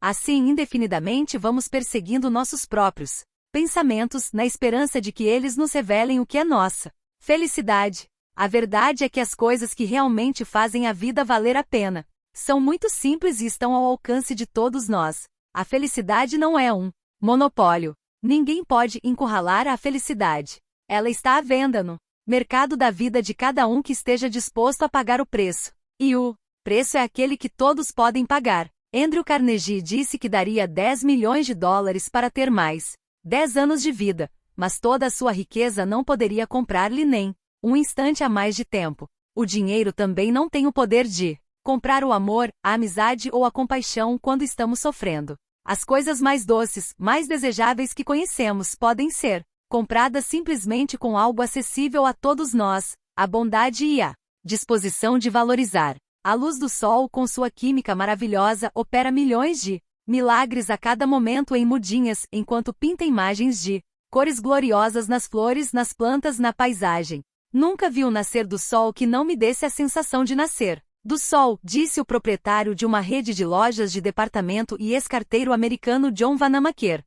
Assim indefinidamente vamos perseguindo nossos próprios pensamentos, na esperança de que eles nos revelem o que é nossa Felicidade. A verdade é que as coisas que realmente fazem a vida valer a pena são muito simples e estão ao alcance de todos nós. A felicidade não é um monopólio. Ninguém pode encurralar a felicidade. Ela está à venda no mercado da vida de cada um que esteja disposto a pagar o preço. E o preço é aquele que todos podem pagar. Andrew Carnegie disse que daria 10 milhões de dólares para ter mais 10 anos de vida, mas toda a sua riqueza não poderia comprar-lhe nem um instante a mais de tempo. O dinheiro também não tem o poder de comprar o amor, a amizade ou a compaixão quando estamos sofrendo. As coisas mais doces, mais desejáveis que conhecemos podem ser compradas simplesmente com algo acessível a todos nós, a bondade e a disposição de valorizar. A luz do sol, com sua química maravilhosa, opera milhões de milagres a cada momento em mudinhas, enquanto pinta imagens de cores gloriosas nas flores, nas plantas, na paisagem. Nunca vi o nascer do sol que não me desse a sensação de nascer do sol, disse o proprietário de uma rede de lojas de departamento e ex-carteiro americano John Vanamaker.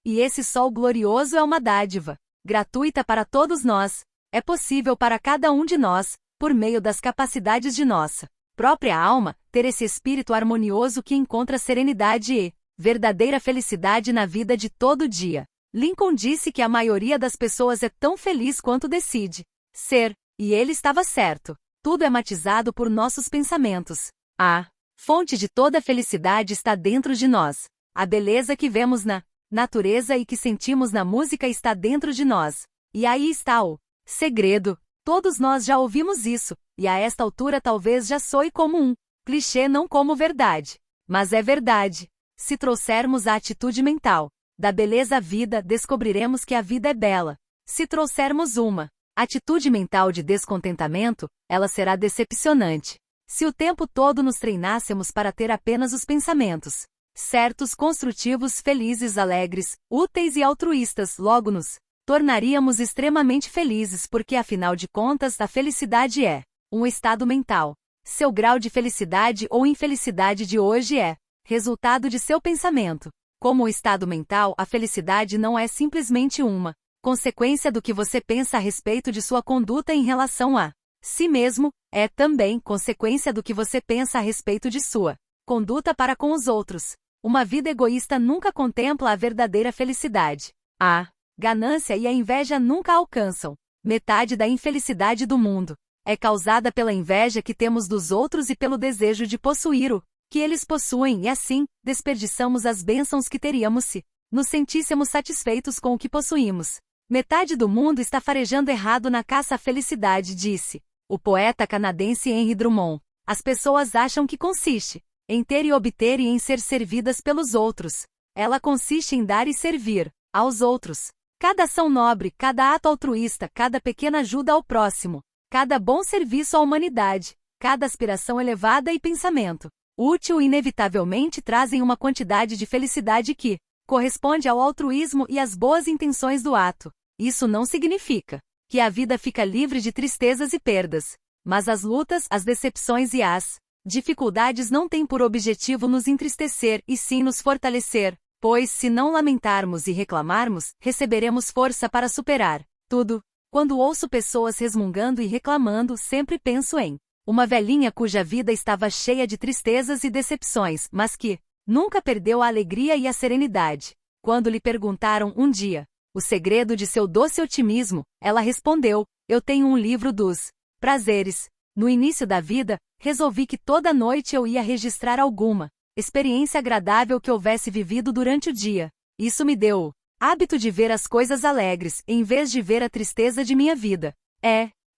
E esse sol glorioso é uma dádiva gratuita para todos nós. É possível para cada um de nós, por meio das capacidades de nossa própria alma, ter esse espírito harmonioso que encontra serenidade e verdadeira felicidade na vida de todo dia. Lincoln disse que a maioria das pessoas é tão feliz quanto decide ser, e ele estava certo. Tudo é matizado por nossos pensamentos. A fonte de toda a felicidade está dentro de nós. A beleza que vemos na natureza e que sentimos na música está dentro de nós. E aí está o segredo. Todos nós já ouvimos isso, e a esta altura talvez já soe como um clichê, não como verdade. Mas é verdade. Se trouxermos a atitude mental da beleza à vida, descobriremos que a vida é bela. Se trouxermos uma atitude mental de descontentamento, ela será decepcionante. Se o tempo todo nos treinássemos para ter apenas os pensamentos certos, construtivos, felizes, alegres, úteis e altruístas, logo nos tornaríamos extremamente felizes porque, afinal de contas, a felicidade é um estado mental. Seu grau de felicidade ou infelicidade de hoje é resultado de seu pensamento. Como o estado mental, a felicidade não é simplesmente uma consequência do que você pensa a respeito de sua conduta em relação a si mesmo, é também consequência do que você pensa a respeito de sua conduta para com os outros. Uma vida egoísta nunca contempla a verdadeira felicidade. A ganância e a inveja nunca a alcançam. Metade da infelicidade do mundo é causada pela inveja que temos dos outros e pelo desejo de possuir o que eles possuem, e assim, desperdiçamos as bênçãos que teríamos se nos sentíssemos satisfeitos com o que possuímos. Metade do mundo está farejando errado na caça à felicidade, disse o poeta canadense Henry Drummond. As pessoas acham que consiste em ter e obter e em ser servidas pelos outros. Ela consiste em dar e servir aos outros. Cada ação nobre, cada ato altruísta, cada pequena ajuda ao próximo, cada bom serviço à humanidade, cada aspiração elevada e pensamento útil inevitavelmente trazem uma quantidade de felicidade que corresponde ao altruísmo e às boas intenções do ato. Isso não significa que a vida fica livre de tristezas e perdas, mas as lutas, as decepções e as dificuldades não têm por objetivo nos entristecer e sim nos fortalecer, pois se não lamentarmos e reclamarmos, receberemos força para superar tudo. Quando ouço pessoas resmungando e reclamando, sempre penso em uma velhinha cuja vida estava cheia de tristezas e decepções, mas que nunca perdeu a alegria e a serenidade. Quando lhe perguntaram um dia o segredo de seu doce otimismo, ela respondeu: eu tenho um livro dos prazeres. No início da vida, resolvi que toda noite eu ia registrar alguma experiência agradável que houvesse vivido durante o dia. Isso me deu o hábito de ver as coisas alegres, em vez de ver a tristeza de minha vida.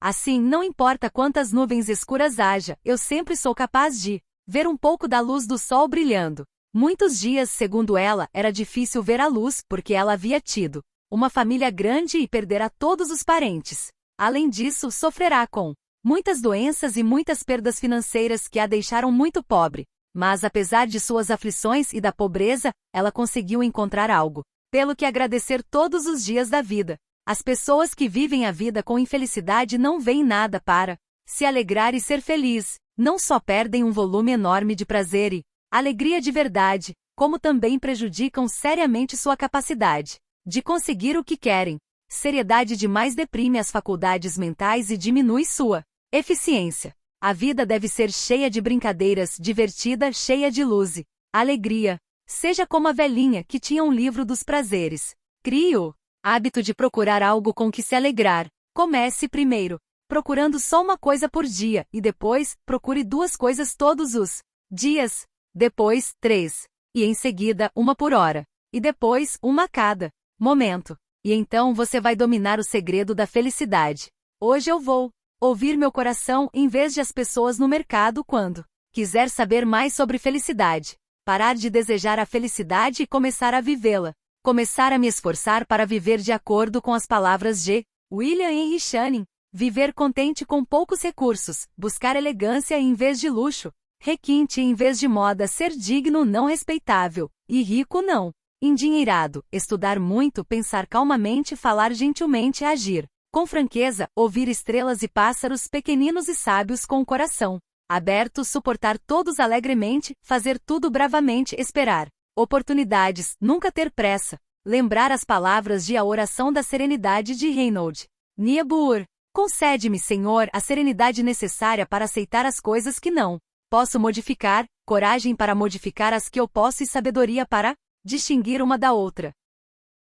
Assim, não importa quantas nuvens escuras haja, eu sempre sou capaz de ver um pouco da luz do sol brilhando. Muitos dias, segundo ela, era difícil ver a luz, porque ela havia tido uma família grande e perdera todos os parentes. Além disso, sofrerá com muitas doenças e muitas perdas financeiras que a deixaram muito pobre. Mas apesar de suas aflições e da pobreza, ela conseguiu encontrar algo pelo que agradecer todos os dias da vida. As pessoas que vivem a vida com infelicidade não veem nada para se alegrar e ser feliz. Não só perdem um volume enorme de prazer e alegria de verdade, como também prejudicam seriamente sua capacidade de conseguir o que querem. Seriedade demais deprime as faculdades mentais e diminui sua eficiência. A vida deve ser cheia de brincadeiras, divertida, cheia de luz e alegria. Seja como a velhinha que tinha um livro dos prazeres. Crie o hábito de procurar algo com que se alegrar. Comece primeiro procurando só uma coisa por dia e depois procure 2 coisas todos os dias. Depois 3. E em seguida uma por hora. E depois uma a cada momento. E então você vai dominar o segredo da felicidade. Hoje eu vou ouvir meu coração em vez de as pessoas no mercado quando quiser saber mais sobre felicidade. Parar de desejar a felicidade e começar a vivê-la. Começar a me esforçar para viver de acordo com as palavras de William Henry Channing. Viver contente com poucos recursos. Buscar elegância em vez de luxo. Requinte em vez de moda. Ser digno não respeitável. E rico não endinheirado. Estudar muito. Pensar calmamente. Falar gentilmente. Agir com franqueza. Ouvir estrelas e pássaros pequeninos e sábios com o coração aberto. Suportar todos alegremente. Fazer tudo bravamente. Esperar oportunidades. Nunca ter pressa. Lembrar as palavras de A Oração da Serenidade de Reinhold Niebuhr. Concede-me, Senhor, a serenidade necessária para aceitar as coisas que não posso modificar, coragem para modificar as que eu posso e sabedoria para distinguir uma da outra.